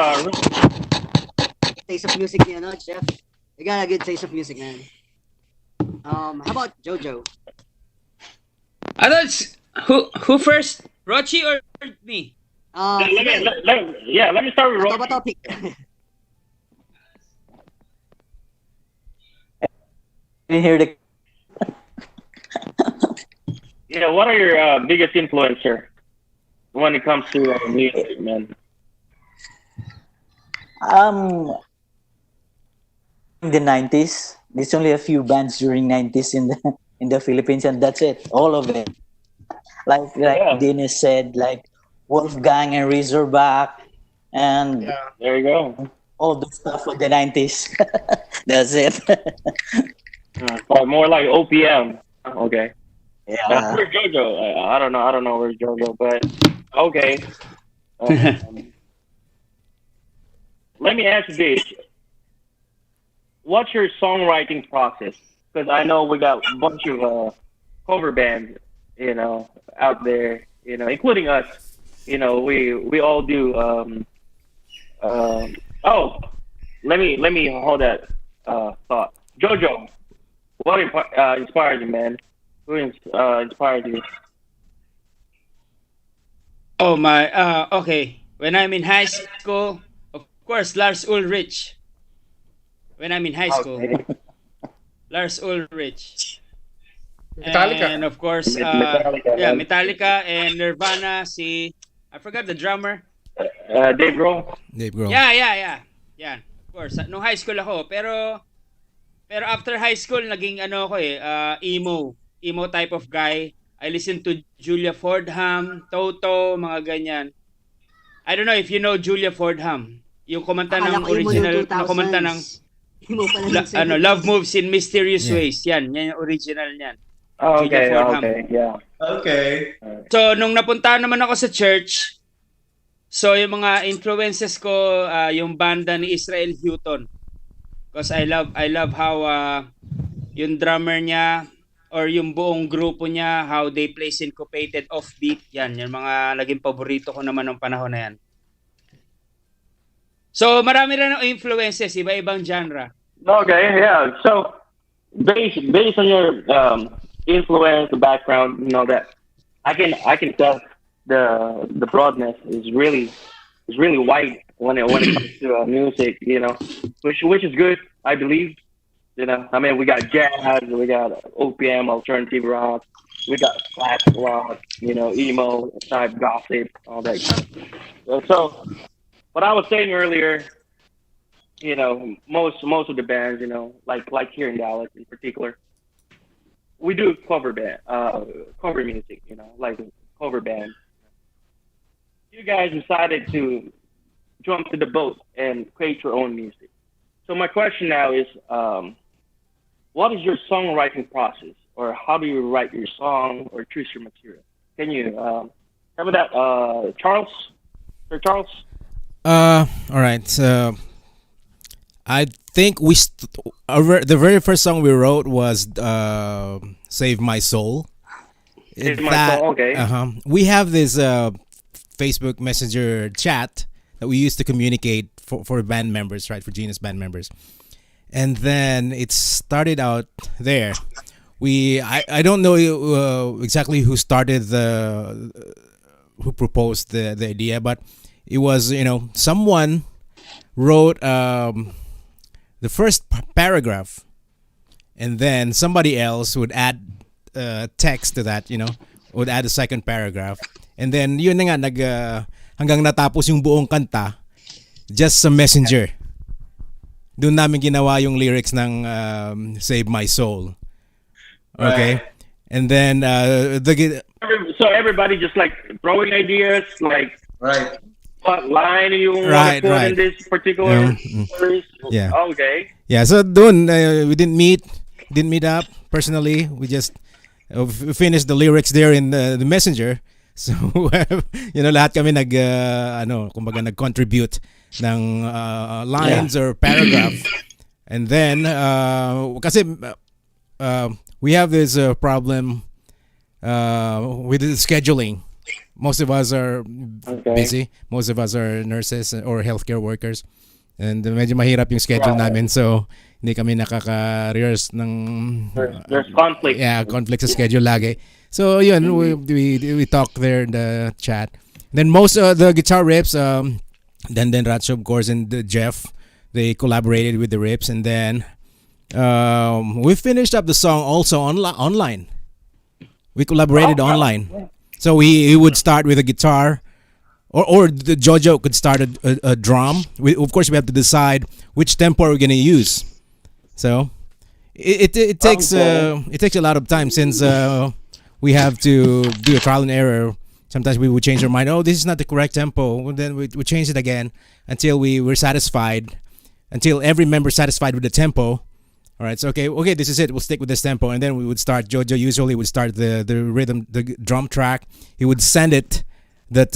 Speaker 2: Taste of music, Jeff. You got a good taste of music, man. How about JoJo?
Speaker 8: I thought who first, Rochi or me?
Speaker 3: let me,
Speaker 2: Sige.
Speaker 3: let me start with
Speaker 2: Ano ba
Speaker 3: Rocky.
Speaker 2: topic?
Speaker 9: You hear the
Speaker 3: Yeah, what are your biggest influencer when it comes to music, man?
Speaker 9: um in the 90s. There's only a few bands during 90s in the Philippines, and that's it. All of it. Like
Speaker 3: Yeah,
Speaker 9: Dennis said, like Wolfgang and Razorback and
Speaker 6: Yeah.
Speaker 3: there you go.
Speaker 9: all the stuff of the 90s. That's it.
Speaker 3: Or more like OPM. Okay.
Speaker 9: Yeah.
Speaker 3: Where's JoJo? I don't know. I don't know where's JoJo, but okay. Um, let me ask you this: what's your songwriting process? Because I know we got a bunch of cover bands, out there, including us. We all do. Oh, let me hold that thought. JoJo, what inspired you, man? Who inspired you?
Speaker 8: Oh my. Okay. When I'm in high school, of course, Lars Ulrich. When I'm in high school,
Speaker 3: Okay.
Speaker 8: Lars Ulrich.
Speaker 6: Metallica.
Speaker 8: And of course,
Speaker 3: Metallica,
Speaker 8: yeah,
Speaker 3: man.
Speaker 8: Metallica and Nirvana. I forgot the drummer.
Speaker 3: Dave Grohl.
Speaker 1: Dave Grohl.
Speaker 8: Yeah. Of course, no high school ako, pero after high school naging emo type of guy. I listened to Julia Fordham, Toto, mga ganyan. I don't know if you know Julia Fordham. Yung kumanta
Speaker 2: Akala
Speaker 8: ng
Speaker 2: ko imo ng
Speaker 8: original, na kumanta ng
Speaker 2: 2000s. Imo pala ng 70s.
Speaker 8: Love Moves in Mysterious
Speaker 1: Yeah.
Speaker 8: Ways. Yan yung original niyan.
Speaker 3: Oh,
Speaker 8: Julia
Speaker 3: okay,
Speaker 8: Fordham.
Speaker 3: okay, yeah.
Speaker 5: Okay.
Speaker 8: So, nung napunta naman ako sa church, so yung mga influences ko, yung banda ni Israel Houghton. Because I love how yung drummer niya or yung buong grupo niya, how they play syncopated offbeat. Yan, yung mga naging paborito ko naman ng panahon na yan. So, marami rin ang influences, iba-ibang genre.
Speaker 3: Okay, yeah. So, based on your influence, the background, that. I can tell the broadness is really wide when it comes to music, which is good, I believe. I mean, we got jazz, we got OPM, alternative rock, we got classic rock, emo type gossip, all that kind of stuff. So what I was saying earlier, most of the bands, like here in Dallas in particular, we do cover music, like cover band. You guys decided to jump to the boat and create your own music. So my question now is, what is your songwriting process, or how do you write your song or choose your material? Can you tell me that, Charles, Sir Charles?
Speaker 1: All right. So I think the very first song we wrote was "Save My Soul."
Speaker 3: Is my
Speaker 1: That
Speaker 3: song okay?
Speaker 1: we have this Facebook Messenger chat that we used to communicate for band members, right? For Genus band members, and then it started out there. I don't know exactly who started who proposed the idea, but it was someone wrote the first paragraph, and then somebody else would add text to that, would add a second paragraph, and then yun na nga hanggang natapos yung buong kanta just sa messenger. Doon namin ginawa yung lyrics ng Save My Soul. Okay.
Speaker 5: Right.
Speaker 1: And then
Speaker 3: So everybody just like throwing ideas, like
Speaker 5: Right.
Speaker 3: what line you want
Speaker 1: Right,
Speaker 3: to put
Speaker 1: right.
Speaker 3: in this particular
Speaker 1: Yeah.
Speaker 3: verse.
Speaker 1: Yeah.
Speaker 3: Okay.
Speaker 1: yeah, so doon we didn't meet up personally. We just finished the lyrics there in the messenger. So lahat kami kumbaga nag-contribute ng lines or paragraph. And then kasi we have this problem with the scheduling. Most of us are
Speaker 3: Okay.
Speaker 1: busy. Most of us are nurses or healthcare workers. And medyo mahirap yung schedule
Speaker 3: Right.
Speaker 1: namin. So, hindi kami nakaka-rehearse ng
Speaker 3: There's conflict.
Speaker 1: yeah, conflict sa schedule lagi. So, yun, we talk there in the chat. Then most of the guitar riffs, then Ratcho, of course, and Jeff, they collaborated with the riffs. And then we finished up the song also online. We collaborated online. So he would start with a guitar, or the Jojo could start a drum. Of course, we have to decide which tempo we're gonna use. So it takes a lot of time since we have to do a trial and error. Sometimes we would change our mind. Oh, this is not the correct tempo. Well, then we change it again until we were satisfied, until every member satisfied with the tempo. All right, so okay, this is it. We'll stick with this tempo, and then we would start. Jojo usually would start the rhythm, the drum track. He would send it that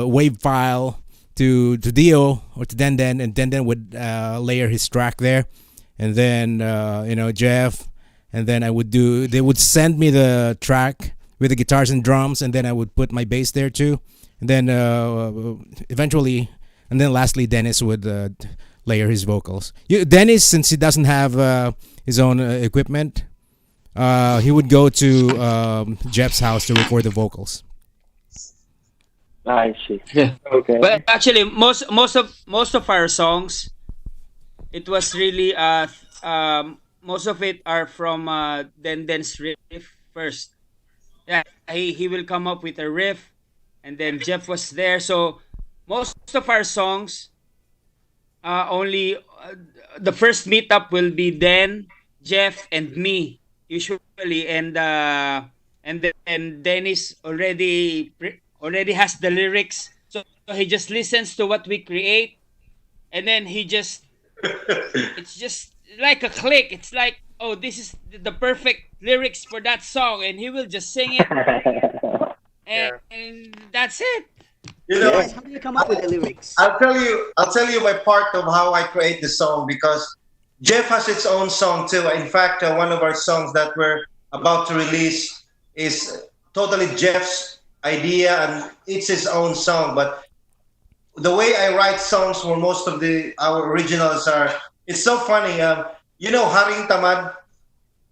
Speaker 1: wave file to Dio or to Denden, and Denden would layer his track there, and then Jeff, and then I would do. They would send me the track with the guitars and drums, and then I would put my bass there too, and then eventually, and then lastly, Dennis would layer his vocals. Dennis, since he doesn't have his own equipment, he would go to Jeff's house to record the vocals.
Speaker 3: I see.
Speaker 8: Yeah.
Speaker 3: Okay.
Speaker 8: But actually, most of our songs, it was really most of it are from Denden's riff first. Yeah, he will come up with a riff, and then Jeff was there. So most of our songs, only the first meetup will be Den, Jeff, and me usually, and then Dennis already has the lyrics, so he just listens to what we create, and then it's just like a click. It's like, oh, this is the perfect lyrics for that song, and he will just sing it, and that's it.
Speaker 5: You know,
Speaker 2: Guys, how do you come up with the lyrics?
Speaker 5: I'll tell you my part of how I create the song, because Jeff has its own song too. In fact, one of our songs that we're about to release is totally Jeff's idea, and it's his own song. But the way I write songs for most of our originals are, it's so funny. Haring Tamad,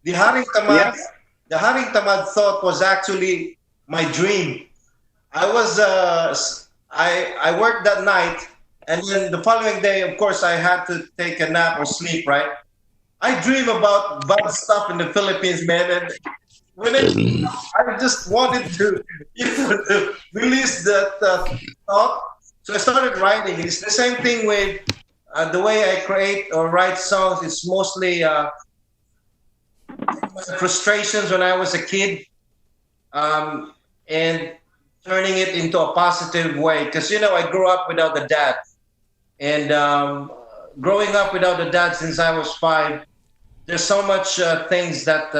Speaker 5: the Haring Tamad,
Speaker 3: Yeah.
Speaker 5: the Haring Tamad thought was actually my dream. I was I worked that night, and then the following day, of course, I had to take a nap or sleep. Right? I dream about bad stuff in the Philippines, man, and when I just wanted to, to release that thought. So I started writing. It's the same thing with the way I create or write songs. It's mostly frustrations when I was a kid, and turning it into a positive way. Because I grew up without a dad, and growing up without a dad since I was 5, there's so much things that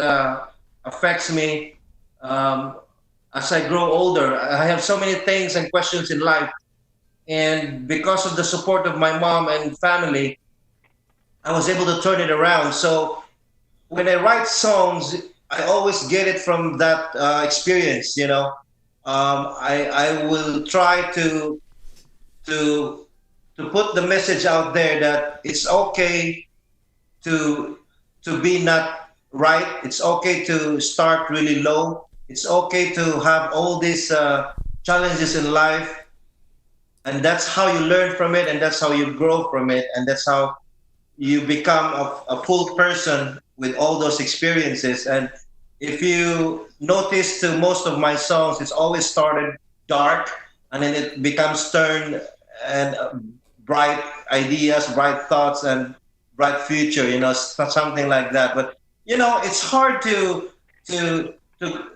Speaker 5: affects me as I grow older. I have so many things and questions in life, and because of the support of my mom and family, I was able to turn it around. So when I write songs, I always get it from that experience. I will try to to put the message out there that it's okay to be not right. It's okay to start really low. It's okay to have all these challenges in life, and that's how you learn from it, and that's how you grow from it, and that's how you become a full person with all those experiences. And if you notice, to most of my songs, it's always started dark, and then it becomes turned and bright ideas, bright thoughts, and bright future. Something like that. But it's hard to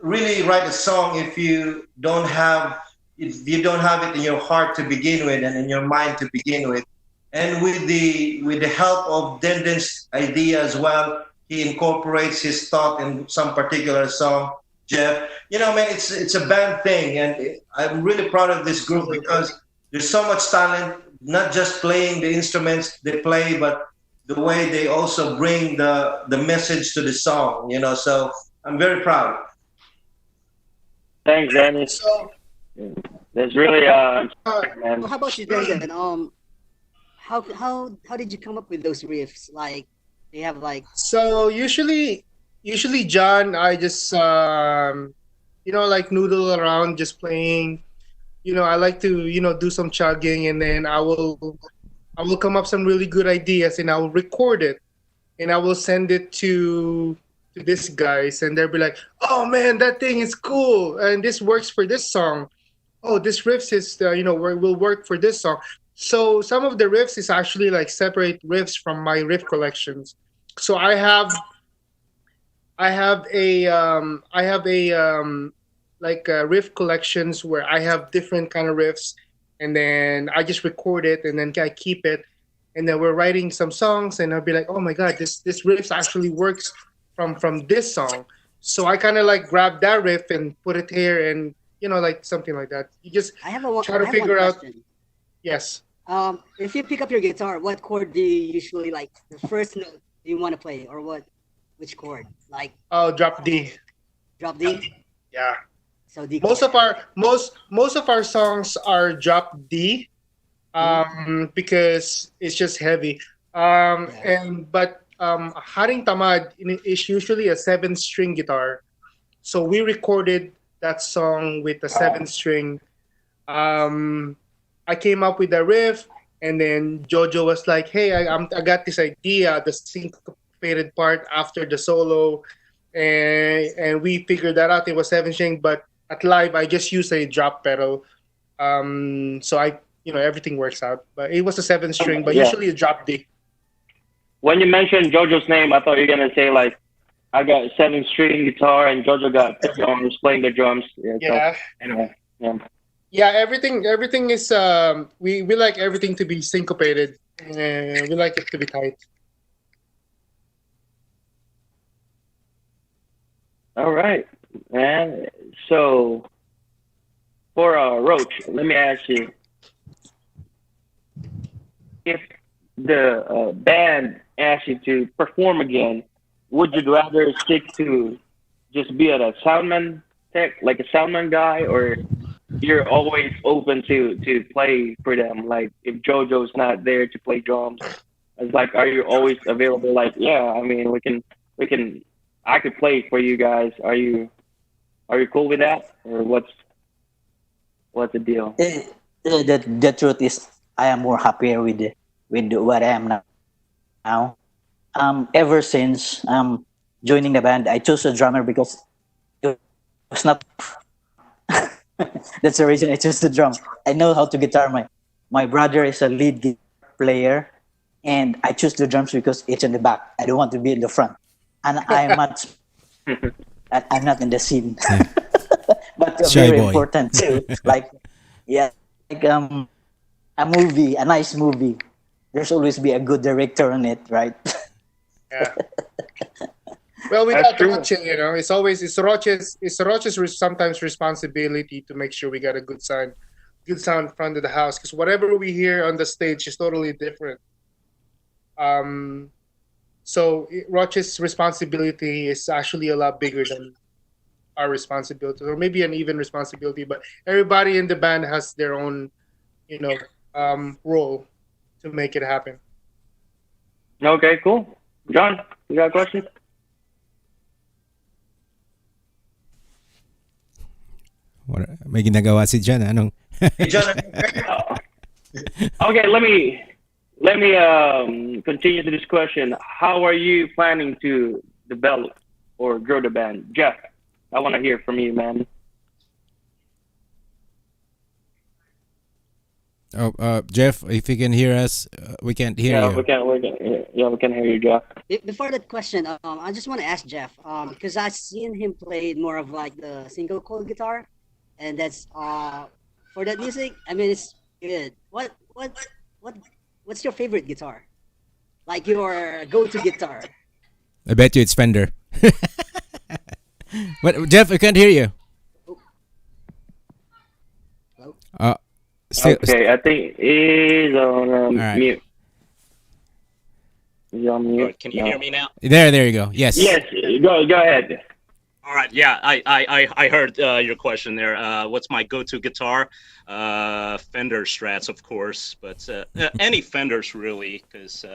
Speaker 5: really write a song if you don't have it in your heart to begin with and in your mind to begin with. And with the help of Denden's idea as well, he incorporates his thought in some particular song. Jeff, man, it's a band thing, and I'm really proud of this group because there's so much talent. Not just playing the instruments they play, but the way they also bring the message to the song. So I'm very proud.
Speaker 3: Thanks, Dennis.
Speaker 2: So,
Speaker 3: That's really man.
Speaker 2: well, how about you, then? How did you come up with those riffs? Like, they have like
Speaker 6: So usually, John, I just like noodle around just playing. I like to do some chugging, and then I will come up some really good ideas, and I will record it, and I will send it to these guys, and they'll be like, "Oh man, that thing is cool, and this works for this song. Oh, this riffs is will work for this song." So some of the riffs is actually like separate riffs from my riff collections. So I have a like riff collections where I have different kind of riffs, and then I just record it, and then I keep it, and then we're writing some songs, and I'll be like, oh my god, this riff actually works from this song. So I kind of like grab that riff and put it here, and like something like that. You just try to figure out.
Speaker 2: question.
Speaker 6: Yes.
Speaker 2: If you pick up your guitar, what chord do you usually like? The first note you want to play, or which chord? Like
Speaker 6: Oh, drop D.
Speaker 2: drop D.
Speaker 6: Yeah.
Speaker 2: So D.
Speaker 6: Most of our most of our songs are drop D, because it's just heavy. But Haring Tamad is usually a 7-string guitar. So we recorded that song with a 7-string. I came up with the riff, and then Jojo was like, "Hey, I got this idea, the syncopated part after the solo," and we figured that out. It was 7-string, but at live I just used a drop pedal. So everything works out. But it was a 7-string, but
Speaker 3: Yeah.
Speaker 6: usually a drop D.
Speaker 3: When you mentioned JoJo's name, I thought you were gonna say like, I got a 7-string guitar and JoJo got drums playing the drums. Yeah.
Speaker 6: Yeah.
Speaker 3: So, anyway, yeah.
Speaker 6: Yeah, everything is we like everything to be syncopated, and we like it to be tight.
Speaker 3: All right, man. So for Roach, let me ask you: if the band asked you to perform again, would you rather stick to just be a soundman tech, like a soundman guy, or you're always open to play for them? Like if JoJo's not there to play drums, it's like, are you always available? Like, yeah, I mean, we can, I could play for you guys. Are you Are you cool with that, or what's the deal?
Speaker 9: The truth is, I am more happier with what I am now. Ever since joining the band, I chose a drummer because it was not that's the reason I chose the drum. I know how to guitar. My brother is a lead guitar player, and I choose the drums because it's in the back. I don't want to be in the front, and I'm not in the scene.
Speaker 1: Yeah.
Speaker 9: But
Speaker 1: Shy
Speaker 9: very
Speaker 1: boy.
Speaker 9: important too. Like yeah, like a movie, a nice movie. There's always be a good director on it, right?
Speaker 6: Yeah. Well,
Speaker 3: That's
Speaker 6: without
Speaker 3: true.
Speaker 6: Roche, it's Roche's sometimes responsibility to make sure we got a good sound front of the house, because whatever we hear on the stage is totally different. Um, Roche's responsibility is actually a lot bigger than our responsibility, or maybe an even responsibility. But everybody in the band has their own, you know, role to make it happen.
Speaker 3: Okay, cool. John, you got a question?
Speaker 1: May ginagawa si Jan. Anong?
Speaker 5: Hey, John,
Speaker 3: Okay, let me continue to this question. How are you planning to develop or grow the band, Jeff? I want to hear from you, man.
Speaker 1: Oh, Jeff, if you can hear us, we can't hear
Speaker 3: Yeah,
Speaker 1: you.
Speaker 3: we can hear you, Jeff.
Speaker 2: Before that question, I just want to ask Jeff, because I've seen him play more of like the single coil guitar, and that's for that music. I mean, it's good. What what's your favorite guitar? Like your go-to guitar?
Speaker 1: I bet you it's Fender. But Jeff, I can't hear you.
Speaker 2: Hello?
Speaker 1: Still,
Speaker 3: Okay, I think he's on
Speaker 1: right.
Speaker 3: mute. He's on
Speaker 7: All
Speaker 3: mute.
Speaker 7: right, can you
Speaker 3: No.
Speaker 7: hear me now?
Speaker 1: there you go. Yes.
Speaker 3: Yes, go ahead.
Speaker 7: All right, yeah, I heard your question there. What's my go-to guitar? Fender Strats, of course, but any Fenders really, because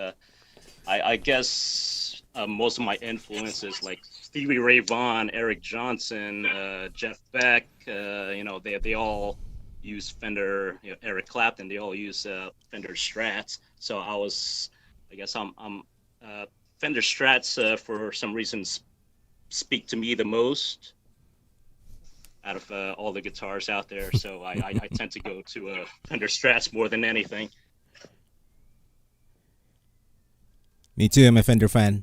Speaker 7: I guess most of my influences like Stevie Ray Vaughan, Eric Johnson, Jeff Beck, they all use Fender. Eric Clapton, they all use Fender Strats. So I guess I'm Fender Strats for some reasons speak to me the most out of all the guitars out there. So I tend to go to Fender Strats more than anything.
Speaker 1: Me too. I'm a Fender fan.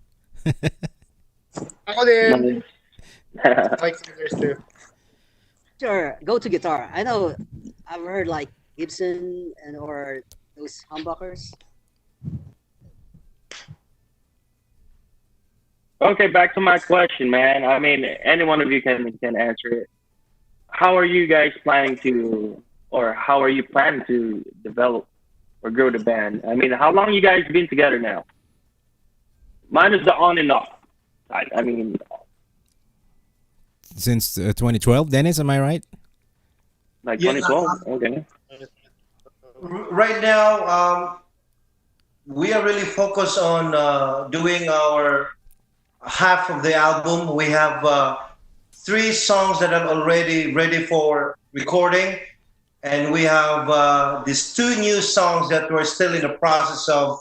Speaker 6: Ako din. Like Fenders too.
Speaker 2: Your go-to guitar? I know I've heard like Gibson or those humbuckers.
Speaker 3: Okay, back to my question, man. I mean, any one of you can answer it. How are you guys planning to, or how are you planning to develop or grow the band? I mean, how long you guys been together now? Mine is the on and off side. I mean,
Speaker 1: Since 2012, Dennis, am I right?
Speaker 3: like
Speaker 5: Yeah,
Speaker 3: 2012. Okay.
Speaker 5: right now, we are really focused on doing our half of the album. We have 3 songs that are already ready for recording, and we have these 2 new songs that we're still in the process of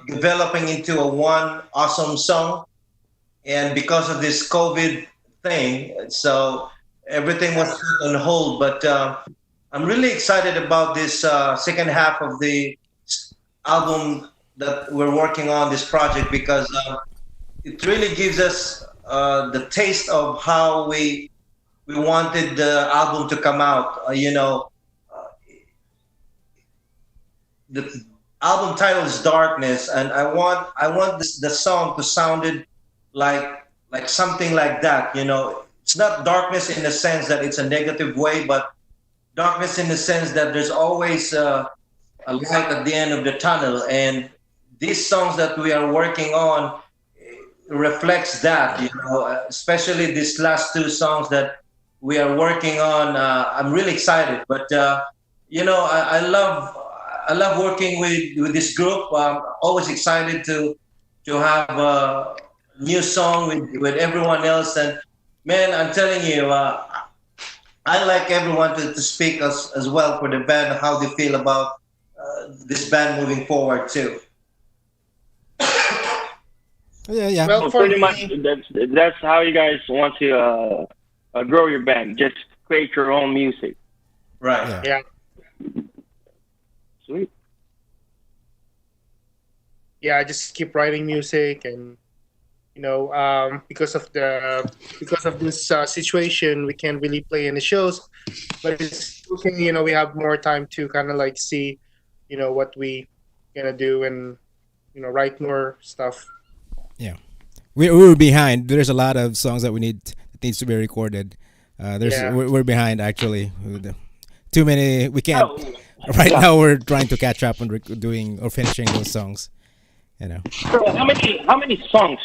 Speaker 5: developing into a one awesome song. And because of this COVID thing, so everything was put on hold. But I'm really excited about this second half of the album that we're working on, this project, because it really gives us the taste of how we wanted the album to come out. The album title is Darkness, and I want the song to sounded like something like that. It's not darkness in the sense that it's a negative way, but darkness in the sense that there's always a light at the end of the tunnel. And these songs that we are working on reflects that, especially these last 2 songs that we are working on. I'm really excited, but I love working with this group. I'm always excited to have a new song with everyone else, and Man, I'm telling you, I like everyone to speak as well for the band, how they feel about this band moving forward too.
Speaker 1: Yeah, yeah.
Speaker 6: Well,
Speaker 3: So
Speaker 6: for
Speaker 3: pretty much
Speaker 6: me,
Speaker 3: that's how you guys want to grow your band. Just create your own music.
Speaker 5: Right.
Speaker 1: Yeah.
Speaker 6: yeah,
Speaker 3: Sweet.
Speaker 6: yeah, I just keep writing music, and because of this situation, we can't really play any shows, but it's okay. We have more time to kind of like see, what we gonna do, and write more stuff.
Speaker 1: Yeah. We were behind. There's a lot of songs that we need that needs to be recorded. There's
Speaker 6: Yeah.
Speaker 1: we're behind actually. Too many. We can't.
Speaker 3: Oh,
Speaker 1: Right
Speaker 3: yeah.
Speaker 1: now we're trying to catch up on doing or finishing those songs. You know.
Speaker 3: So how many songs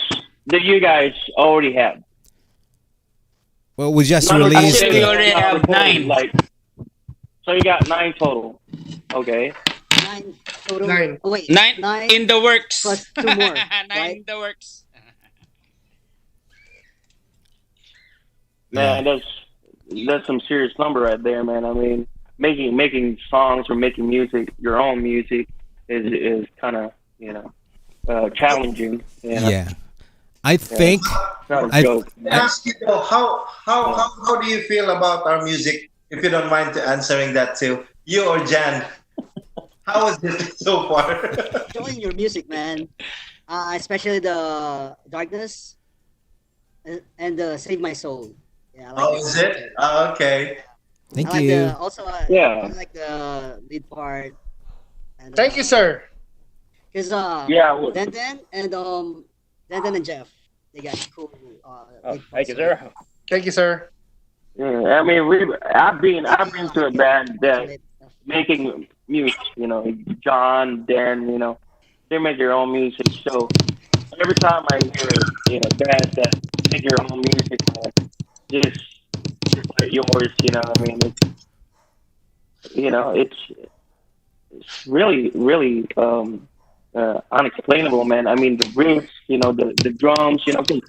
Speaker 3: do you guys already have?
Speaker 1: Well, we just
Speaker 3: Not
Speaker 1: released.
Speaker 8: Actually, we already
Speaker 3: not
Speaker 8: have
Speaker 3: recorded,
Speaker 8: 9.
Speaker 3: Like, so you got 9 total. Okay.
Speaker 2: 9 total.
Speaker 6: 9.
Speaker 2: Oh wait,
Speaker 8: 9
Speaker 2: 9
Speaker 8: in the works.
Speaker 2: plus 2 more,
Speaker 8: 9
Speaker 2: right?
Speaker 8: in the works.
Speaker 3: Man, that's some serious number right there, man. I mean, making songs or making music, your own music, is kind of challenging. You know?
Speaker 1: Yeah. I think.
Speaker 3: It's not a
Speaker 1: I-
Speaker 3: joke.
Speaker 5: Let me ask you though, how do you feel about our music? If you don't mind to answering that too, you or Jan, how is it so far?
Speaker 2: Enjoying your music, man. Especially the Darkness and the Save My Soul. Yeah, I like
Speaker 5: Oh,
Speaker 2: this
Speaker 5: is
Speaker 2: one
Speaker 5: it?
Speaker 2: too.
Speaker 5: Okay.
Speaker 1: Thank
Speaker 2: I like
Speaker 1: you.
Speaker 2: also
Speaker 3: Yeah.
Speaker 2: I like the lead part. And,
Speaker 6: Thank you, sir.
Speaker 2: Because
Speaker 3: Yeah. Well,
Speaker 2: Dan and Jeff, they got cool lead
Speaker 7: Thank you,
Speaker 2: parts.
Speaker 7: sir.
Speaker 6: Thank you, sir.
Speaker 3: yeah, I mean, I've been to a band that
Speaker 2: Alternate stuff.
Speaker 3: making music. John, Dan. They make their own music. So every time I hear bands that make your own music, just like yours, I mean, it's really really unexplainable, man. I mean, the riffs, the drums, 'cause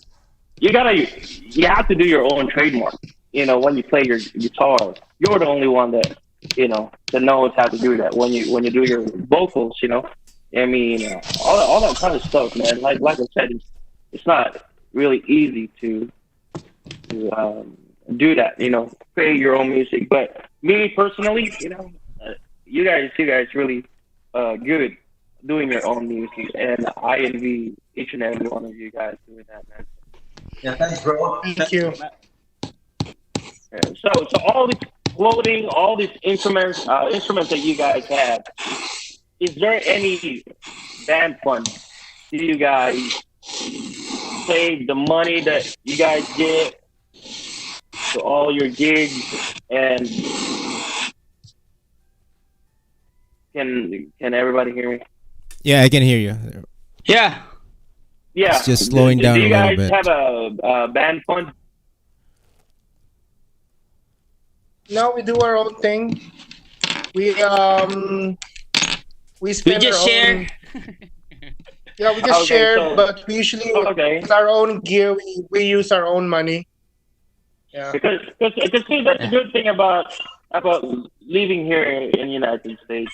Speaker 3: you have to do your own trademark. When you play your guitar, you're the only one that knows how to do that. When you do your vocals, I mean, all that kind of stuff, man. Like I said, it's not really easy to do that. Create your own music. But me personally, you guys really good doing your own music, and I envy each and every one of you guys doing that, man.
Speaker 5: Yeah, thanks, bro.
Speaker 6: Thank you.
Speaker 3: So all this clothing, all these instruments that you guys have, is there any band fund? Do you guys save the money that you guys get to all your gigs? And can everybody hear me?
Speaker 1: Yeah, I can hear you.
Speaker 8: Yeah.
Speaker 3: Yeah.
Speaker 1: It's just slowing down
Speaker 3: Do you
Speaker 1: a little
Speaker 3: guys
Speaker 1: bit.
Speaker 3: have a band fund?
Speaker 6: No, we do our own thing. We
Speaker 8: We
Speaker 6: spend
Speaker 8: just
Speaker 6: our
Speaker 8: share.
Speaker 6: own. Yeah, we just
Speaker 3: Okay,
Speaker 6: share,
Speaker 3: so-
Speaker 6: but we usually
Speaker 3: Okay.
Speaker 6: with our own gear. We use our own money. Yeah.
Speaker 3: Because see, that's a good thing about living here in the United States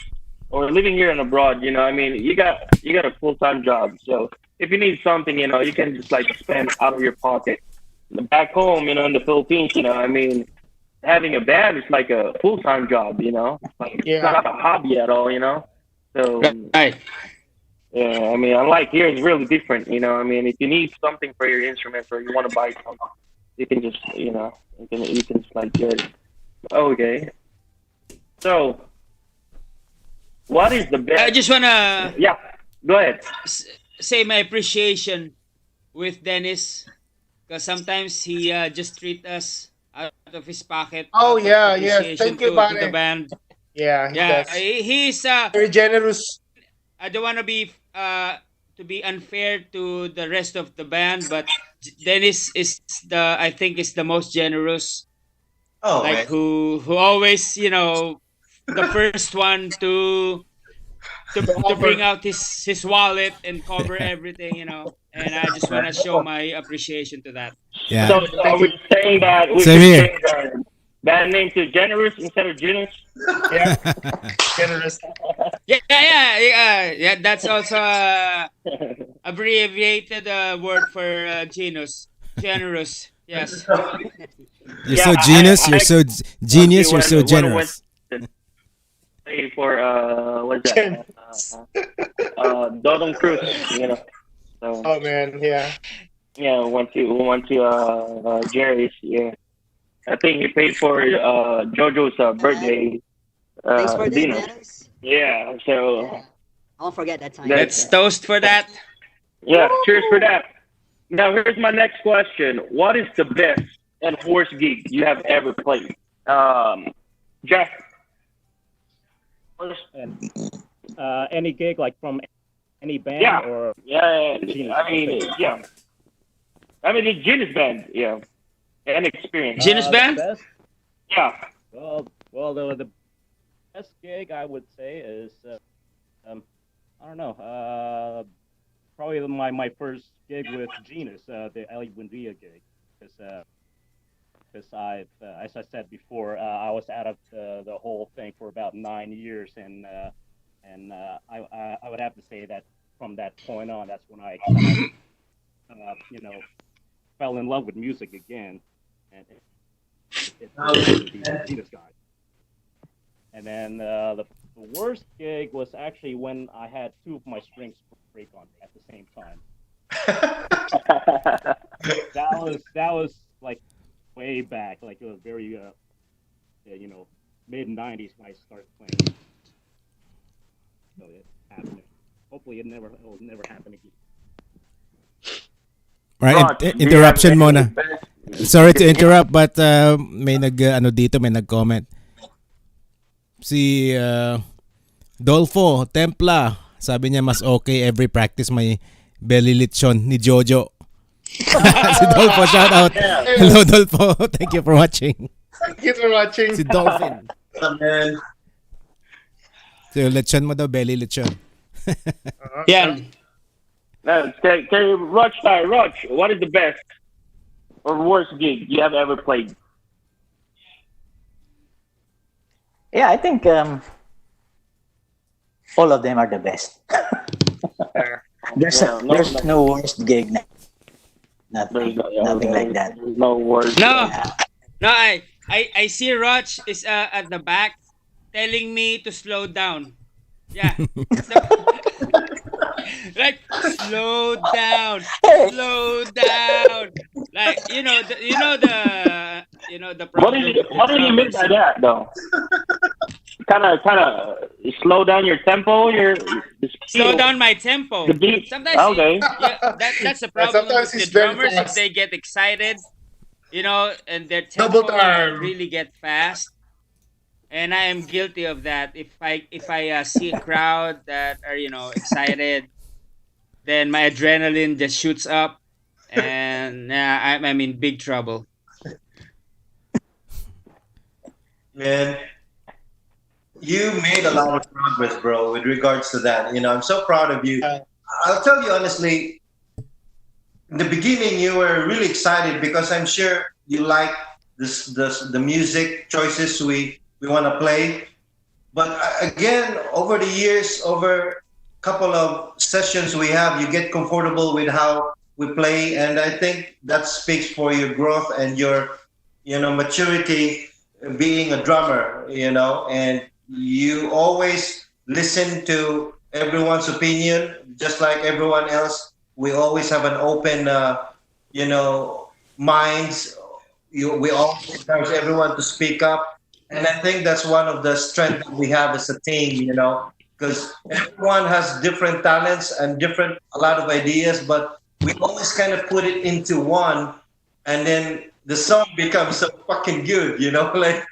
Speaker 3: or living here and abroad. I mean, you got a full-time job, so if you need something, you can just like spend out of your pocket. Back home, in the Philippines, I mean, having a band is like a full-time job. Like it's
Speaker 6: Yeah.
Speaker 3: not a hobby at all. So
Speaker 8: Right.
Speaker 3: yeah, I mean, unlike here, it's really different. I mean, if you need something for your instrument or you want to buy something, you can just you can just like get it. Okay. So, what is the best?
Speaker 8: I just wanna
Speaker 3: Yeah, go ahead.
Speaker 8: say my appreciation with Dennis, because sometimes he just treat us out of his pocket.
Speaker 6: Oh,
Speaker 8: out of
Speaker 6: yeah, yeah.
Speaker 8: appreciation
Speaker 6: Thank you,
Speaker 8: to the
Speaker 6: Bane.
Speaker 8: band.
Speaker 6: Yeah.
Speaker 8: Yeah,
Speaker 6: Yes.
Speaker 8: he's
Speaker 6: Very generous.
Speaker 8: I don't want to be unfair to the rest of the band, but Dennis is I think is the most generous,
Speaker 5: Oh,
Speaker 8: like
Speaker 5: man.
Speaker 8: who always the first one to to bring out his wallet and cover everything, and I just want to show my appreciation to that.
Speaker 1: Yeah.
Speaker 3: So are we saying that we
Speaker 1: Same
Speaker 3: should
Speaker 1: here.
Speaker 3: change our band name to Generous instead of Genus?
Speaker 6: Yeah, generous.
Speaker 8: Yeah, that's also abbreviated word for genus, generous. Yes.
Speaker 1: You're
Speaker 3: Yeah,
Speaker 1: so genius. You're
Speaker 3: I
Speaker 1: so genius. You're so
Speaker 3: when I went
Speaker 1: generous.
Speaker 3: to play for what's that? Dodon Cruz, So
Speaker 6: Oh man, yeah.
Speaker 3: yeah, went to Jerry's. Yeah, I think he paid for JoJo's birthday
Speaker 2: Thanks for this,
Speaker 3: dinner.
Speaker 2: Dennis.
Speaker 3: Yeah, so
Speaker 2: Yeah. I won't forget that time.
Speaker 3: That's-
Speaker 8: Let's toast for that.
Speaker 3: yeah, cheers for that. Now here's my next question: what is the best and worst gig you have ever played? Jeff. First.
Speaker 7: And any gig like from any band
Speaker 3: Yeah.
Speaker 7: or
Speaker 3: Yeah,
Speaker 7: Genus.
Speaker 3: I mean, yeah. I mean, the Genus band, yeah, and experience.
Speaker 8: Genus
Speaker 7: the
Speaker 8: band?
Speaker 7: best?
Speaker 3: Yeah,
Speaker 7: Well, the best gig I would say is I don't know, probably my first gig with Genus, the Ali Buendia gig, because I've as I said before, I was out of the whole thing for about 9 years, and I would have to say that from that point on, that's when I kind of fell in love with music again, and it's the Genus guy. And then the worst gig was actually when I had two of my strings break on at the same time. That was like way back, like it was very mid '90s when I started playing. So it happened. Hopefully, it will never happen again.
Speaker 1: Right,
Speaker 3: Rod, do you
Speaker 1: interruption
Speaker 3: have any
Speaker 1: muna.
Speaker 3: best-
Speaker 1: Sorry to interrupt, but may nag-comment. Si Dolfo Templa, sabi niya mas okay every practice may belly lechon ni Jojo. Si Dolfo, shout out. Hello Dolfo, thank you for watching.
Speaker 6: Thank you for watching.
Speaker 1: Si Dolphin.
Speaker 5: What's up, man?
Speaker 1: So yung lechon mo daw, belly lechon.
Speaker 8: Yeah.
Speaker 3: Now, can you, Rog, what is the best or worst gig you have ever played?
Speaker 9: Yeah, I think all of them are the best. There's
Speaker 3: Yeah,
Speaker 9: no worst gig. Nothing like that.
Speaker 3: There's no words.
Speaker 8: No, no. I see Roch is at the back telling me to slow down. Yeah. Like slow down. Like the
Speaker 3: What
Speaker 8: problem.
Speaker 3: do you mean by that, though? Kind of slow down your tempo, the speed.
Speaker 8: Slow down my tempo.
Speaker 3: The beat.
Speaker 8: Sometimes
Speaker 3: Okay.
Speaker 8: that's the problem
Speaker 6: Sometimes
Speaker 8: with
Speaker 6: it's
Speaker 8: the
Speaker 6: very
Speaker 8: drummers if
Speaker 6: fast.
Speaker 8: they get excited, and their
Speaker 6: Double
Speaker 8: tempo
Speaker 6: time.
Speaker 8: really get fast. And I am guilty of that. If I see a crowd that are excited, then my adrenaline just shoots up, and I'm in big trouble.
Speaker 5: Man, you made a lot of progress, bro, with regards to that. I'm so proud of you. I'll tell you honestly, in the beginning, you were really excited because I'm sure you like the music choices we want to play. But again, over the years, over a couple of sessions we have, you get comfortable with how we play, and I think that speaks for your growth and your maturity being a drummer, and you always listen to everyone's opinion, just like everyone else. We always have an open, minds. We always encourage everyone to speak up, and I think that's one of the strengths that we have as a team. Because everyone has different talents and a lot of ideas, but we always kind of put it into one, and then the song becomes so fucking good. Like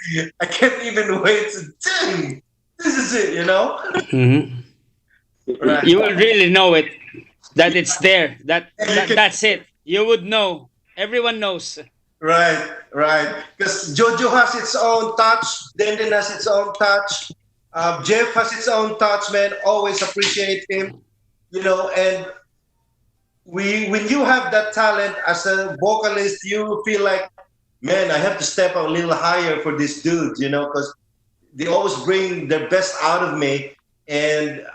Speaker 5: I can't even wait to dang, this is it.
Speaker 8: Mm-hmm.
Speaker 5: Right.
Speaker 8: You will really know it, that it's there. That's it. You would know. Everyone knows.
Speaker 5: Right. Because JoJo has its own touch. Denden has its own touch. Jeff has his own touch, man. Always appreciate him. And when you have that talent as a vocalist, you feel like, man, I have to step up a little higher for this dude, because they always bring their best out of me. And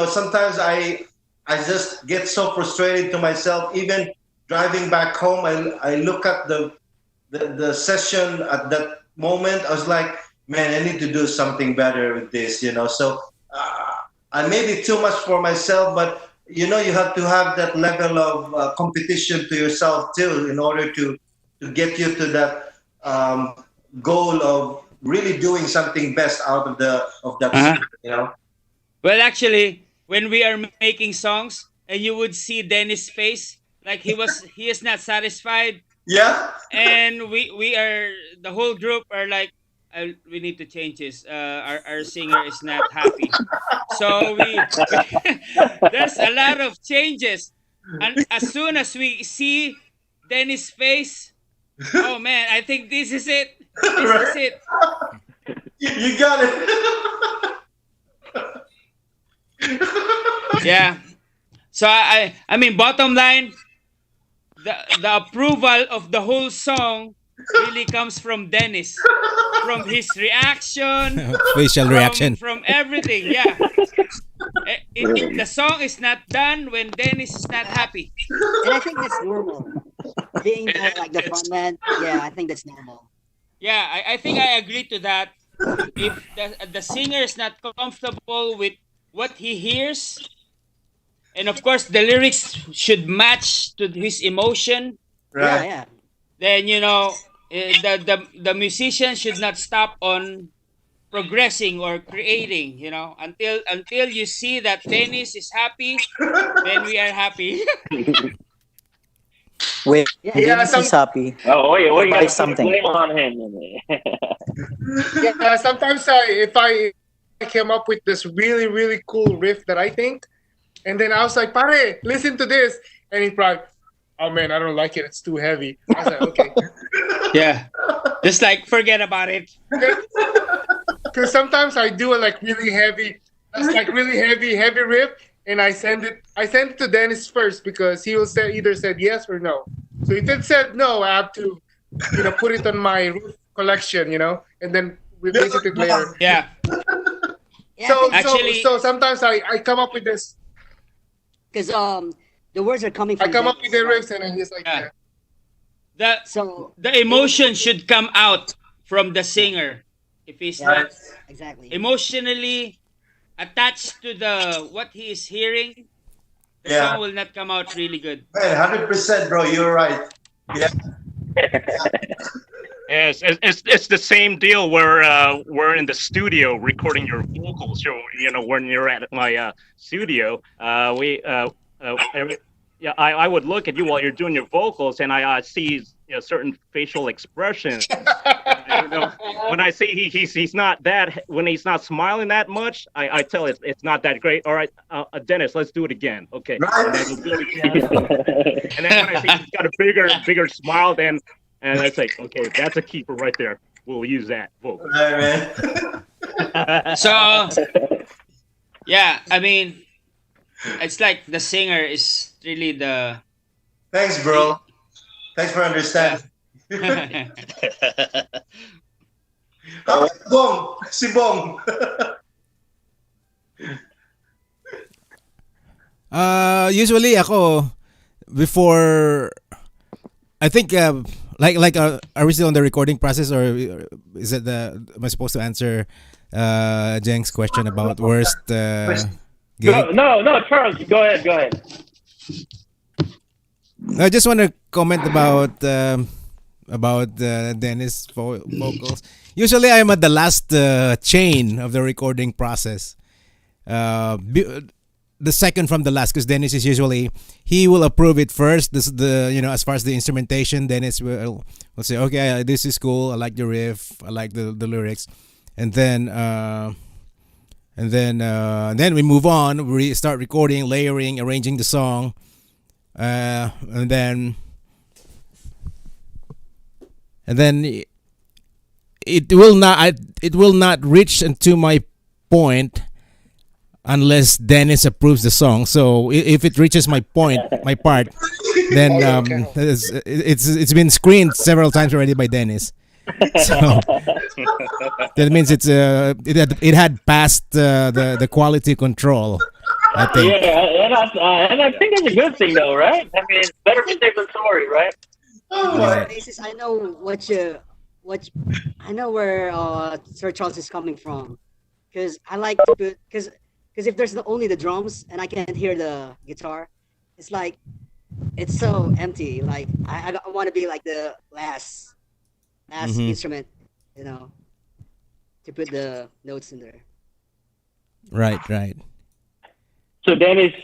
Speaker 5: sometimes I just get so frustrated to myself. Even driving back home, I look at the session at that moment. I was like, man, I need to do something better with this. So I made it too much for myself, but you have to have that level of competition to yourself too, in order to get you to that goal of really doing something best out of that song.
Speaker 8: Well, actually, when we are making songs, and you would see Dennis' face, like he is not satisfied,
Speaker 5: Yeah.
Speaker 8: and we are the whole group are like, we need to change this. Our singer is not happy, so we there's a lot of changes, and as soon as we see Dennis' face, oh man, I think this is it. This is it.
Speaker 5: You got it.
Speaker 8: Yeah. So I mean, bottom line, the approval of the whole song really comes from Dennis, from his reaction,
Speaker 1: Facial reaction.
Speaker 8: from everything. Yeah. The song is not done when Dennis is not happy.
Speaker 2: And I think that's normal. Being like the front man, yeah, I think that's normal.
Speaker 8: Yeah, I think I agree to that. If the singer is not comfortable with what he hears, and of course the lyrics should match to his emotion,
Speaker 5: Right.
Speaker 2: Yeah.
Speaker 8: then the musician should not stop on progressing or creating, until you see that Dennis is happy, then we are happy.
Speaker 9: When
Speaker 2: Yeah,
Speaker 9: Dennis is happy,
Speaker 3: Oh, wait, you
Speaker 9: buy
Speaker 3: got to
Speaker 9: something.
Speaker 3: blame on him.
Speaker 6: Yeah, sometimes if I came up with this really, really cool riff that I think, and then I was like, Pare, listen to this. And he probably, oh man, I don't like it. It's too heavy. I was like, okay.
Speaker 8: Yeah, just like forget about it.
Speaker 6: Because sometimes I do a really heavy riff, and I send it to Dennis first because he will either said yes or no. So if it said no, I have to, put it on my riff collection, and then revisit it later.
Speaker 8: Yeah.
Speaker 2: Yeah,
Speaker 6: So
Speaker 8: Actually-
Speaker 6: so sometimes I come up with this.
Speaker 2: because the words are coming
Speaker 6: I
Speaker 2: from
Speaker 6: come up with
Speaker 2: Dennis,
Speaker 6: the
Speaker 2: right?
Speaker 6: riffs and I'm just like,
Speaker 8: Yeah.
Speaker 6: yeah.
Speaker 2: So
Speaker 8: The emotion should come out from the singer. If he's
Speaker 2: yeah,
Speaker 8: not
Speaker 2: exactly.
Speaker 8: emotionally attached to what he is hearing, the
Speaker 5: Yeah.
Speaker 8: song will not come out really good.
Speaker 5: Man, 100%, bro. You're right. Yeah.
Speaker 7: Yes, it's the same deal where we're in the studio recording your vocals. So when you're at my studio, I would look at you while you're doing your vocals, and I see certain facial expressions. When I see he's not that, when he's not smiling that much, I tell it's not that great. All right, Dennis, let's do it again. Okay, and then we'll do it again. And then when I see he's got a bigger smile, then and it's like, okay, that's a keeper right there. We'll use that vocal.
Speaker 5: All right, man.
Speaker 8: So, yeah, I mean, it's like the singer is really the.
Speaker 5: Thanks, bro. Thanks for understanding. How about Bong? Si Bong.
Speaker 1: Usually ako before, I think are we still on the recording process, or is it am I supposed to answer Jeng's question about worst gig?
Speaker 3: No, Charles, go ahead.
Speaker 1: I just want to comment about Dennis vocals. Usually I'm at the last chain of the recording process. The second from the last, because Dennis is usually, he will approve it first. This as far as the instrumentation, Dennis will say, okay, this is cool. I like the riff. I like the lyrics, and then we move on. We start recording, layering, arranging the song, and then it will not reach into my point unless Dennis approves the song. So if it reaches my point, my part, then it's been screened several times already by Dennis. So that means it had passed the quality control, I think.
Speaker 3: Yeah, and I think it's a good thing though, right? I mean, it's better for safe than sorry, right?
Speaker 1: Right.
Speaker 2: Basis, I know I know where Sir Charles is coming from, because I like to put because if there's only the drums and I can't hear the guitar, it's like it's so empty. Like I want to be like the last instrument, you know, to put the notes in there.
Speaker 1: Right, right.
Speaker 3: So Danny's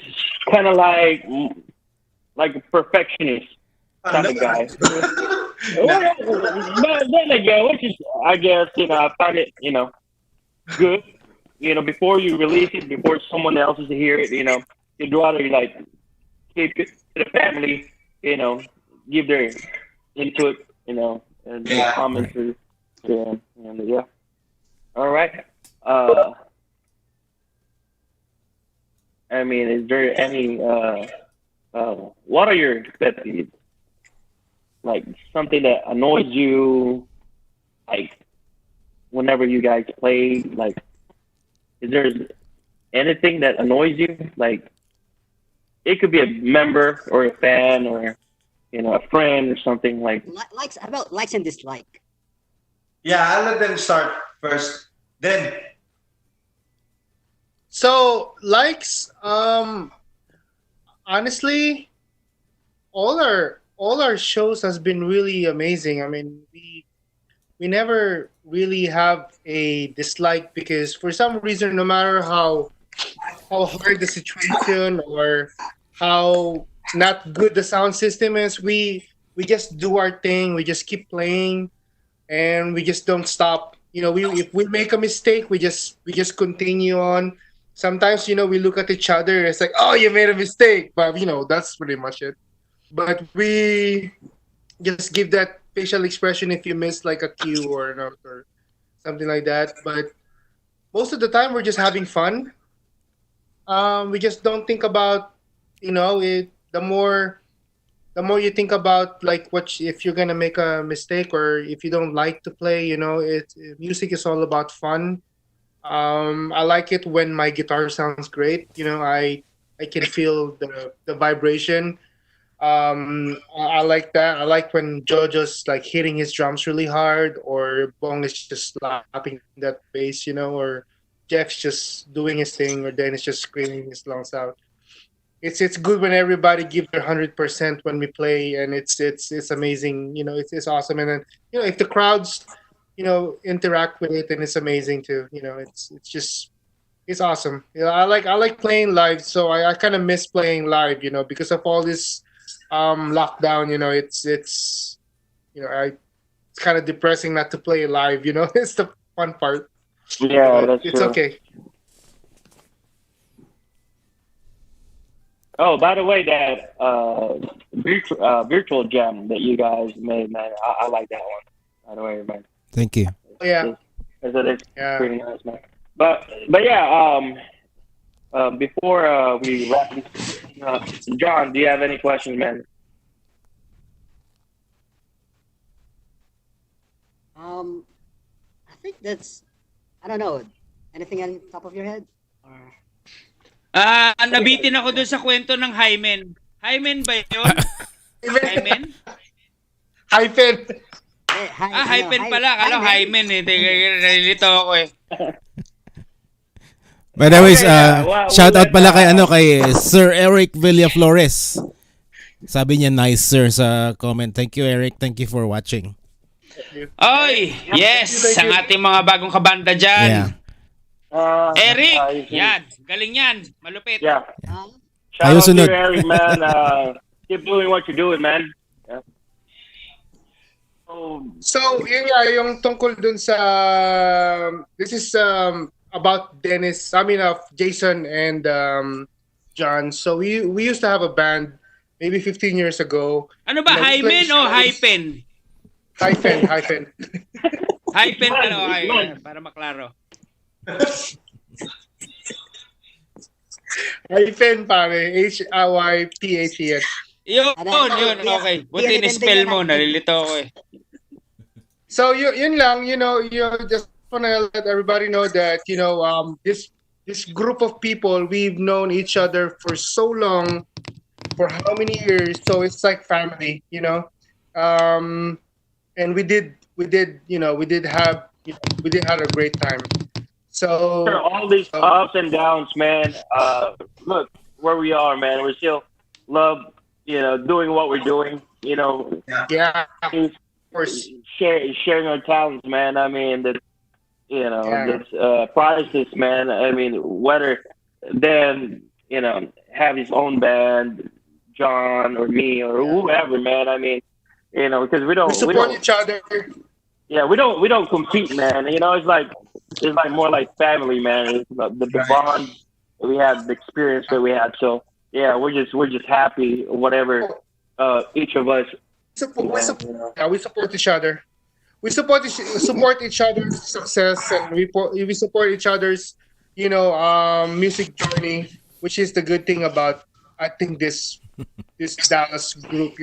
Speaker 3: kind of like a perfectionist kind of guy. Well, but then again, which is, I guess, I find it, good. Before you release it, before someone else is to hear it, you'd rather keep it to the family, give their input, and comments.
Speaker 1: Right.
Speaker 3: Yeah. All right. I mean, is there any? What are your pet peeves? Like something that annoys you, like whenever you guys play. Like, is there anything that annoys you? Like, it could be a member or a fan or a friend or something like.
Speaker 2: Likes about likes and dislike.
Speaker 5: Yeah, I'll let them start first. Then,
Speaker 6: So likes, honestly, all our shows has been really amazing. I mean, we never really have a dislike because for some reason, no matter how hard the situation or how not good the sound system is, we just do our thing. We just keep playing, and we just don't stop. We if we make a mistake, we just continue on. Sometimes we look at each other. It's like, oh, you made a mistake, but that's pretty much it. But we just give that facial expression if you miss like a cue or a note or something like that. But most of the time, we're just having fun. We just don't think about it. The more you think about like if you're gonna make a mistake or if you don't like to play, music is all about fun. I like it when my guitar sounds great. I can feel the vibration. I like that. I like when Jojo's like hitting his drums really hard, or Bong is just slapping that bass, or Jeff's just doing his thing, or Dennis just screaming his lungs out. It's good when everybody give their 100% when we play, and it's amazing. It's awesome, and then if the crowds interact with it, and it's amazing too. It's awesome. I like playing live, so I kind of miss playing live, because of all this lockdown. It's kind of depressing not to play live. It's the fun part.
Speaker 3: Yeah,
Speaker 6: But
Speaker 3: that's
Speaker 6: it's
Speaker 3: true.
Speaker 6: okay.
Speaker 3: Oh, by the way, that virtual jam that you guys made, man, I like that one. By the way, man,
Speaker 1: Thank you.
Speaker 6: Yeah,
Speaker 3: it's
Speaker 6: yeah.
Speaker 3: pretty nice, man. But yeah, before we wrap, John, do you have any questions, man?
Speaker 2: I think that's I don't know. Anything on top of your head? Or
Speaker 8: Nabitin ako dun sa kwento ng Hymen. Hymen ba yun? Hymen?
Speaker 6: Hyphen.
Speaker 8: Hymen pala. Kala Hymen eh. Nalilito ako eh.
Speaker 1: By the way,
Speaker 3: Okay, yeah. Well,
Speaker 1: shout
Speaker 3: we'll
Speaker 1: out pala
Speaker 3: let,
Speaker 1: kay Sir Eric Villaflores. Sabi niya nice sir sa comment. Thank you Eric. Thank you for watching.
Speaker 8: Oy! Yes! Ang ating mga bagong kabanda
Speaker 1: Yeah.
Speaker 8: dyan. Eric!
Speaker 3: you see.
Speaker 8: Yan. Galing yan. Malupit.
Speaker 3: Yeah.
Speaker 2: um,
Speaker 3: Shout
Speaker 1: Kayo
Speaker 3: out to
Speaker 1: sunod.
Speaker 3: you, Eric, man. Keep doing what you're doing, man. Yeah.
Speaker 6: So, yun nga, yung tungkol dun sa, this is about Dennis, Jason and John. So, we used to have a band maybe 15 years ago.
Speaker 8: Ano ba?
Speaker 6: We
Speaker 8: Hymen
Speaker 6: played
Speaker 8: o
Speaker 6: shows-
Speaker 8: Hypen?
Speaker 6: Hyphen.
Speaker 8: Hypen ano? Para maklaro.
Speaker 6: Hyphen, pare. Hyphen.
Speaker 8: Yun,
Speaker 2: Ano,
Speaker 8: yun. Okay.
Speaker 2: di
Speaker 8: Buti
Speaker 2: ano trending
Speaker 8: in-spell
Speaker 2: yan,
Speaker 8: mo.
Speaker 2: natin.
Speaker 8: Nalilito ako eh.
Speaker 6: So yun lang, just wanna let everybody know that this group of people, we've known each other for so long, for how many years? So it's like family, and we did have a great time.
Speaker 3: After
Speaker 6: So
Speaker 3: all these ups and downs, man, look where we are, man. We still love, doing what we're doing.
Speaker 6: yeah, of course,
Speaker 3: Sharing our talents, man. I mean,
Speaker 6: yeah,
Speaker 3: that's priceless, man. I mean, whether then have his own band, John or me or
Speaker 6: yeah.
Speaker 3: whoever, man. I mean, because
Speaker 6: We support each other.
Speaker 3: yeah, we don't compete, man. It's like more like family, man. It's the
Speaker 6: Right.
Speaker 3: bond we had, the experience that we had. So yeah, we're just happy, whatever each of us
Speaker 6: Yeah, we support each other. Support each other's success, and we support each other's music journey, which is the good thing about, I think, this Dallas group.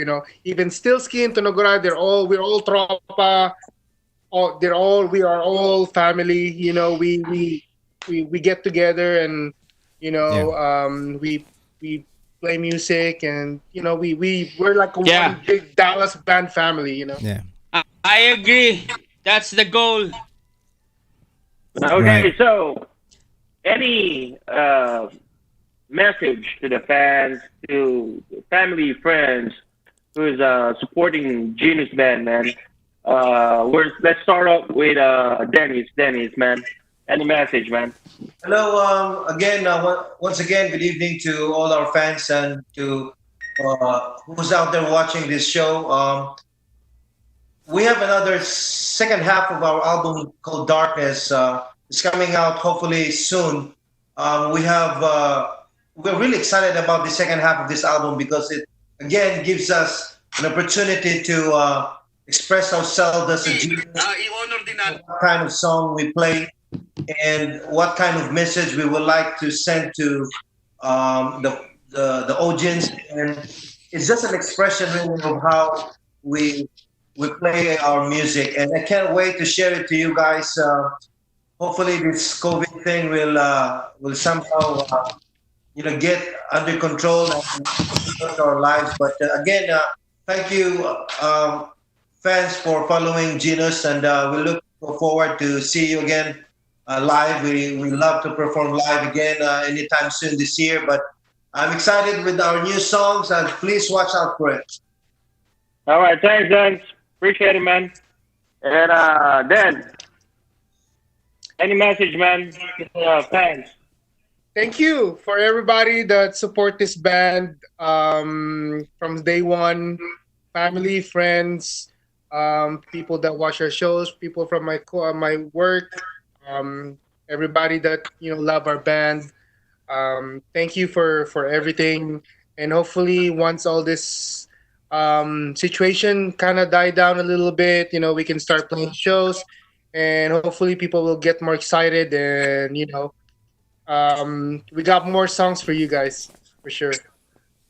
Speaker 6: Even Stillsky and Tonogora, we're all tropa. We are all family. We get together, and
Speaker 1: Yeah.
Speaker 6: we play music, and we're like
Speaker 8: Yeah.
Speaker 6: one big Dallas band family.
Speaker 1: Yeah.
Speaker 8: I agree. That's the goal.
Speaker 3: Okay,
Speaker 1: Right.
Speaker 3: so any message to the fans, to family, friends, who's supporting Genius Band, man? Let's start up with Dennis. Dennis, man. Any message, man?
Speaker 5: Hello, again, once again, good evening to all our fans and to who's out there watching this show. We have another second half of our album called Darkness. It's coming out hopefully soon. We're really excited about the second half of this album because it again gives us an opportunity to express ourselves as a genius, what kind of song we play, and what kind of message we would like to send to the audience. And it's just an expression really of how we we play our music. And I can't wait to share it to you guys. Hopefully, this COVID thing will somehow get under control and affect our lives. But again, thank you, fans, for following Genus, and we look forward to see you again live. We love to perform live again anytime soon this year. But I'm excited with our new songs, and please watch out for it.
Speaker 3: All right, thanks, Dan. Appreciate it, man. And Dan, any message, man, to the fans?
Speaker 6: Thank you for everybody that support this band from day one, family, friends, people that watch our shows, people from my work, everybody that love our band. Thank you for everything, and hopefully once all this situation kind of die down a little bit, we can start playing shows, and hopefully people will get more excited, and we got more songs for you guys, for sure.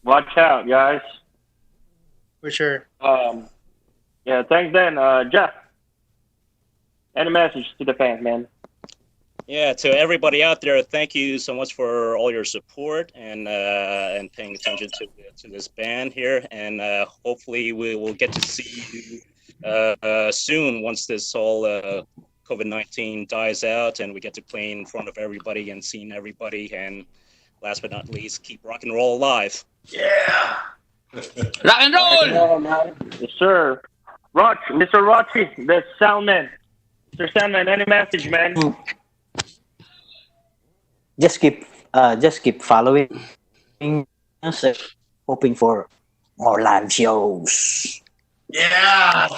Speaker 3: Watch out, guys.
Speaker 6: For sure.
Speaker 3: Yeah, thanks, Dan. Jeff, any message to the fans, man?
Speaker 7: Yeah, to everybody out there, thank you so much for all your support and paying attention to this band here. And hopefully we will get to see you soon once this all COVID-19 dies out and we get to play in front of everybody and seeing everybody. And last but not least, keep rock and roll alive.
Speaker 5: Yeah.
Speaker 8: Rock and roll!
Speaker 3: Oh, man. Yes, sir. Mr. Rochi, the soundman. Mr. Soundman, any message, man?
Speaker 9: Just keep following us, hoping for more live shows.
Speaker 5: Yeah.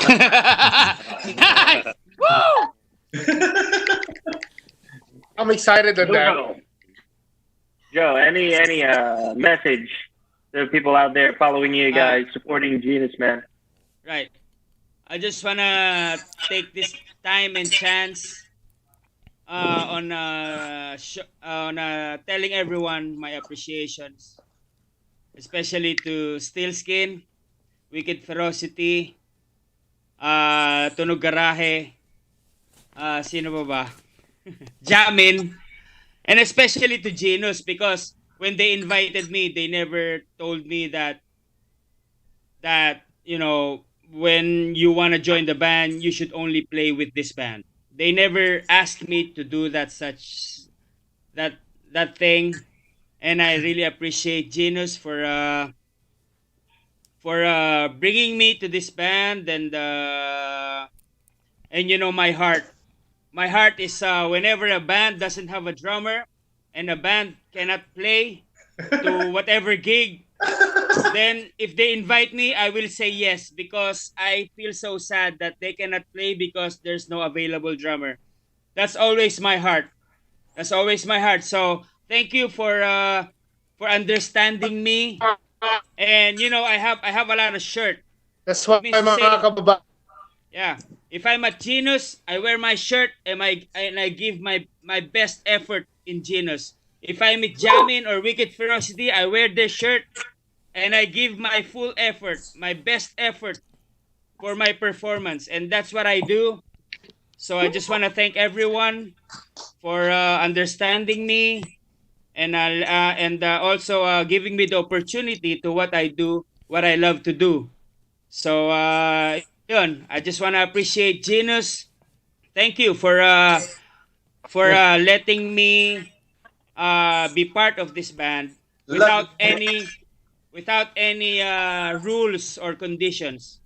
Speaker 8: Nice! Woo!
Speaker 6: I'm excited at that.
Speaker 3: Joe, any message to the people out there following you guys, supporting Genus, man?
Speaker 8: Right. I just wanna take this time and chance on telling everyone my appreciations, especially to Steel Skin, Wicked Ferocity, Tunog Garahe, sino ba? Jamin, and especially to GENOUS, because when they invited me, they never told me that when you want to join the band, you should only play with this band. They never asked me to do that that thing, and I really appreciate GENOUS for bringing me to this band, and my heart is whenever a band doesn't have a drummer and a band cannot play to whatever gig, then if they invite me, I will say yes, because I feel so sad that they cannot play because there's no available drummer. That's always my heart. That's always my heart. So thank you for understanding me. And I have a lot of shirt.
Speaker 6: That's why
Speaker 8: It means to
Speaker 6: mga
Speaker 8: say,
Speaker 6: kababayan.
Speaker 8: yeah, if I'm at GENOUS, I wear my shirt and I give my best effort in GENOUS. If I'm at Jamin or Wicked Ferocity, I wear their shirt and I give my full effort, my best effort for my performance, and that's what I do. So I just want to thank everyone for understanding me, and also giving me the opportunity to what I do, what I love to do. So yun, I just want to appreciate GENOUS. Thank you for letting me be part of this band without any rules or conditions.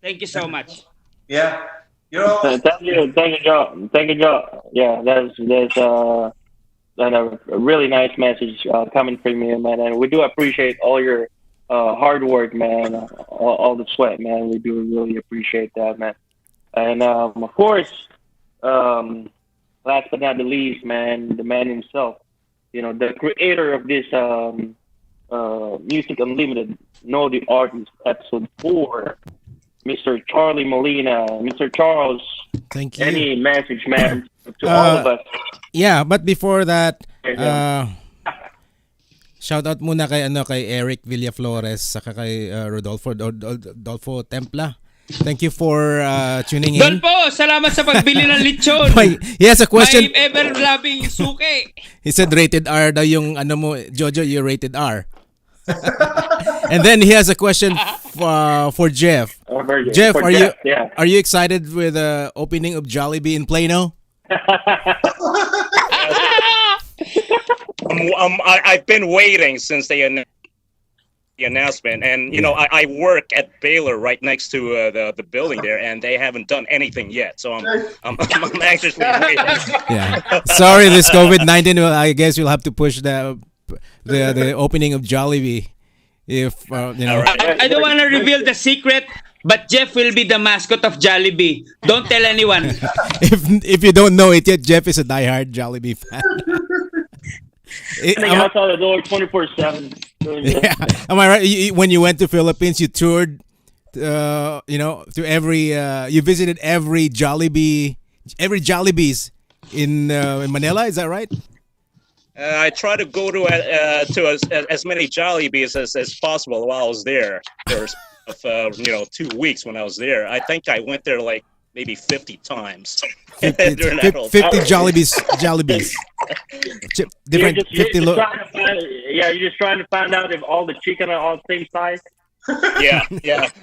Speaker 8: Thank you so much.
Speaker 5: Yeah. You're all,
Speaker 3: Thank you, Joe. Yeah, that's a really nice message coming from you, man. And we do appreciate all your hard work, man. All the sweat, man. We do really appreciate that, man. And of course, last but not the least, man, the man himself. The creator of this Music Unlimited, Know the Artist, episode 4, Mr. Charlie Molina. Mr. Charles,
Speaker 1: Thank you.
Speaker 3: any message, man, to all of us?
Speaker 1: Yeah, but before that,
Speaker 3: Yeah.
Speaker 1: shout out muna kay Eric Villaflores saka kay Rodolfo Templa. Thank you for tuning in.
Speaker 8: Dolpo, salamat sa pagbili ng lechon.
Speaker 1: He has a question.
Speaker 8: My ever-loving suke.
Speaker 1: He said rated R daw yung mo, Jojo, you rated R. And then he has a question for Jeff. Jeff,
Speaker 3: For yeah.
Speaker 1: are you excited with the opening of Jollibee in Plano?
Speaker 7: I've been waiting since they announced the announcement, and I work at Baylor right next to the building there, and they haven't done anything yet. So I'm anxiously waiting.
Speaker 1: Yeah. Sorry, this COVID-19. I guess you'll have to push the opening of Jollibee. If
Speaker 7: All right.
Speaker 8: I don't want to reveal the secret, but Jeff will be the mascot of Jollibee. Don't tell anyone.
Speaker 1: if you don't know it yet, Jeff is a diehard Jollibee fan.
Speaker 3: Standing outside the door 24/7.
Speaker 1: Yeah. Am I right? When you went to Philippines, you toured, to every, you visited every Jollibees in Manila. Is that right?
Speaker 7: I try to go to as many Jollibees as possible while I was there. For 2 weeks when I was there. I think I went there like maybe 50 times.
Speaker 1: 50 Jollibees. Different
Speaker 3: You're
Speaker 1: 50
Speaker 3: you're just trying to find out if all the chicken are all the same size.
Speaker 7: Yeah.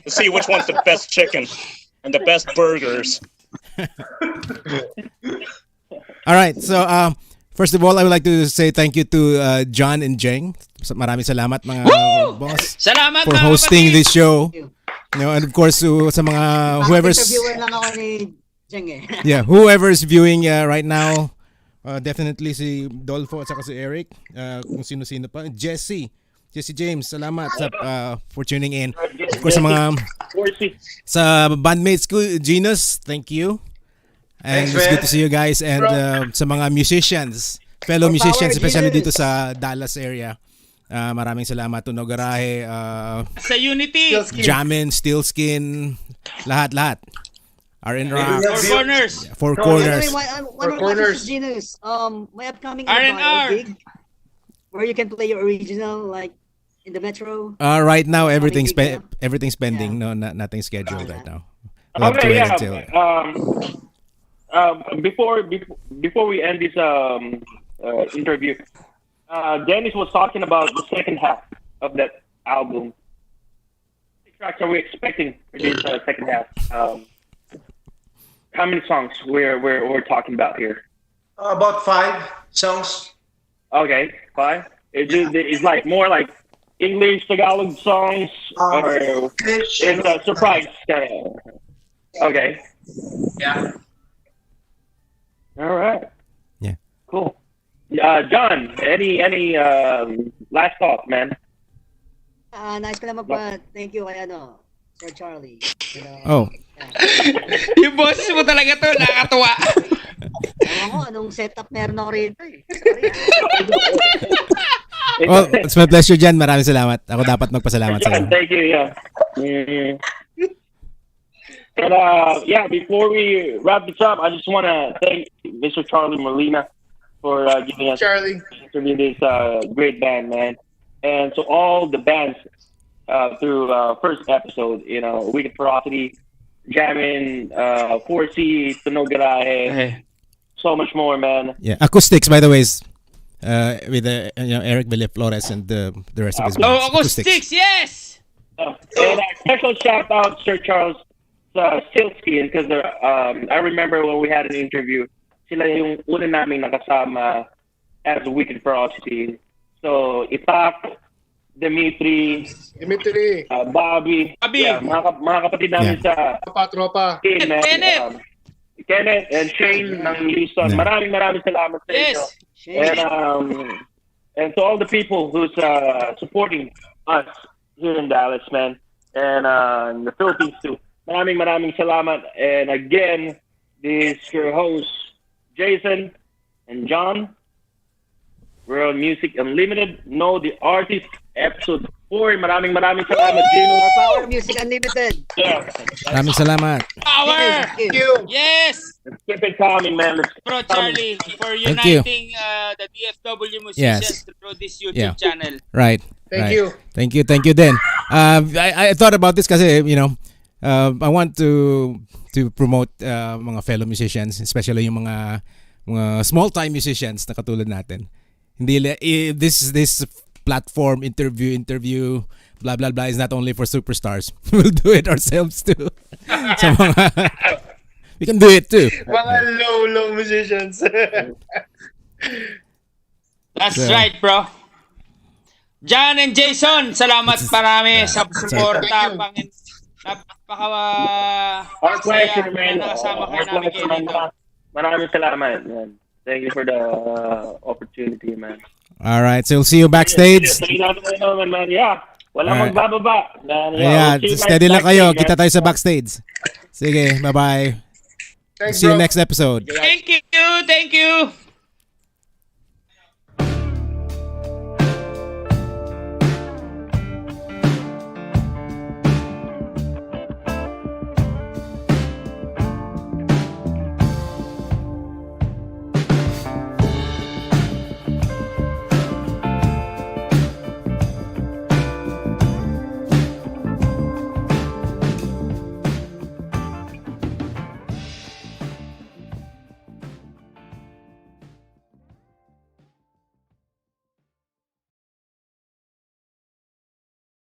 Speaker 7: To see which one's the best chicken and the best burgers.
Speaker 1: All right. So, first of all, I would like to say thank you to John and Jeng. Maraming salamat mga boss
Speaker 8: Salamat
Speaker 1: for
Speaker 8: mga
Speaker 1: hosting
Speaker 8: kapatid.
Speaker 1: this show. And of course, sa mga whoever's
Speaker 2: Interviewer lang ako ni Jeng eh.
Speaker 1: yeah, whoever's viewing right now, definitely si Dolfo at saka si Eric, kung sino-sino pa. Jesse James, salamat for tuning in. Of course, sa bandmates ko, GENOUS, thank you. And
Speaker 5: Thanks,
Speaker 1: it's
Speaker 5: man.
Speaker 1: good to see you guys. And sa mga musicians, fellow musicians, especially dito sa Dallas area. Maraming salamat. Tunog Garahe,
Speaker 8: Sa Unity.
Speaker 1: Jamin, Steel Skin, lahat. R&R,
Speaker 8: Four corners.
Speaker 1: Four
Speaker 2: By the
Speaker 1: Corners.
Speaker 2: way, one more
Speaker 6: Corners.
Speaker 2: question, Genus. My upcoming
Speaker 8: R&R.
Speaker 2: gig where you can play your original like in the metro.
Speaker 1: Right now,
Speaker 2: Upcoming gig now?
Speaker 1: everything's pending.
Speaker 2: Yeah.
Speaker 1: No, nothing scheduled right now. We'll have to
Speaker 3: Okay,
Speaker 1: wait
Speaker 3: yeah.
Speaker 1: until.
Speaker 3: Before we end this interview, Dennis was talking about the second half of that album. How many tracks are we expecting for this second half? How many songs we're talking about here?
Speaker 5: About 5 songs.
Speaker 3: Okay, 5. It's like more like English Tagalog songs, or
Speaker 5: English.
Speaker 3: it's a surprise. Okay.
Speaker 5: Yeah.
Speaker 3: All right.
Speaker 1: Yeah.
Speaker 3: Cool. John, any last thought, man?
Speaker 2: Nice ko naman pa. Thank you kay Sir Charlie.
Speaker 1: Oh,
Speaker 8: Yung boses mo talaga to, nakakatuwa.
Speaker 2: Ewan ko, anong setup meron ako rito eh. Sorry
Speaker 1: well, it's my pleasure, Jan. Maraming salamat. Ako dapat magpasalamat sa iyo.
Speaker 3: Thank you. Yeah. Mm. But yeah, before we wrap this up, I just want to thank Mr. Charlie Molina for giving us
Speaker 6: Charlie.
Speaker 3: interview this great band, man. And so all the bands through first episode, Wicked Ferocity, Jammin', 4C, Tunog Garahe,
Speaker 8: Okay.
Speaker 3: so much more, man.
Speaker 1: Yeah, acoustics, by the way, is with Eric Villaflores and the rest of his bands.
Speaker 8: Oh, acoustics, yes!
Speaker 3: And special shout out Sir Charles Silskin, because I remember when we had an interview, sila yung una naming nakasama as Wicked Ferocity. So, Ipak, Dimitri, Bobby, yeah, mga kapatid namin sa
Speaker 6: Tropa.
Speaker 3: team, man.
Speaker 8: Kenneth.
Speaker 3: Kenneth and Shane ng Houston.
Speaker 1: Yeah.
Speaker 3: Maraming salamat sa inyo.
Speaker 8: Yes.
Speaker 3: And to all the people who's supporting us here in Dallas, man, and in the Philippines too. Maraming salamat. And again, this is your host, Jason and John. We're on Music Unlimited. Know the Artist, episode 4. Maraming salamat, Gino.
Speaker 2: Power Music Unlimited.
Speaker 3: Yeah.
Speaker 1: Maraming salamat.
Speaker 8: Power!
Speaker 2: Thank you.
Speaker 8: Yes!
Speaker 3: Let's keep it coming, man.
Speaker 8: Bro, Charlie, for
Speaker 1: Thank you.
Speaker 8: uniting the DFW musicians through this YouTube channel.
Speaker 1: Right.
Speaker 6: Thank you.
Speaker 1: Thank you, then. I thought about this kasi, I want to promote mga fellow musicians, especially yung mga small-time musicians na katulad natin. Hindi this platform interview blah blah blah is not only for superstars. We'll do it ourselves too. Sa mga we can do it too.
Speaker 6: Mga low musicians.
Speaker 8: That's right, bro. John and Jason, salamat marami sa suporta. Napaka
Speaker 3: Our pleasure, man.
Speaker 8: nakasama
Speaker 3: Our
Speaker 8: kayo namin
Speaker 3: pleasure,
Speaker 8: kayo dito.
Speaker 3: man. Maraming salamat, man. Thank you for the opportunity, man.
Speaker 1: All right, so we'll see you backstage.
Speaker 3: Man. Yeah. Walang
Speaker 1: Alright.
Speaker 3: magbababa. Man.
Speaker 1: Ayan,
Speaker 3: we'll see you
Speaker 1: steady lang
Speaker 3: backstage,
Speaker 1: kayo.
Speaker 3: man.
Speaker 1: Kita tayo sa backstage. Sige, bye-bye.
Speaker 6: Thanks,
Speaker 1: See you
Speaker 6: bro.
Speaker 1: next episode.
Speaker 8: Thank you.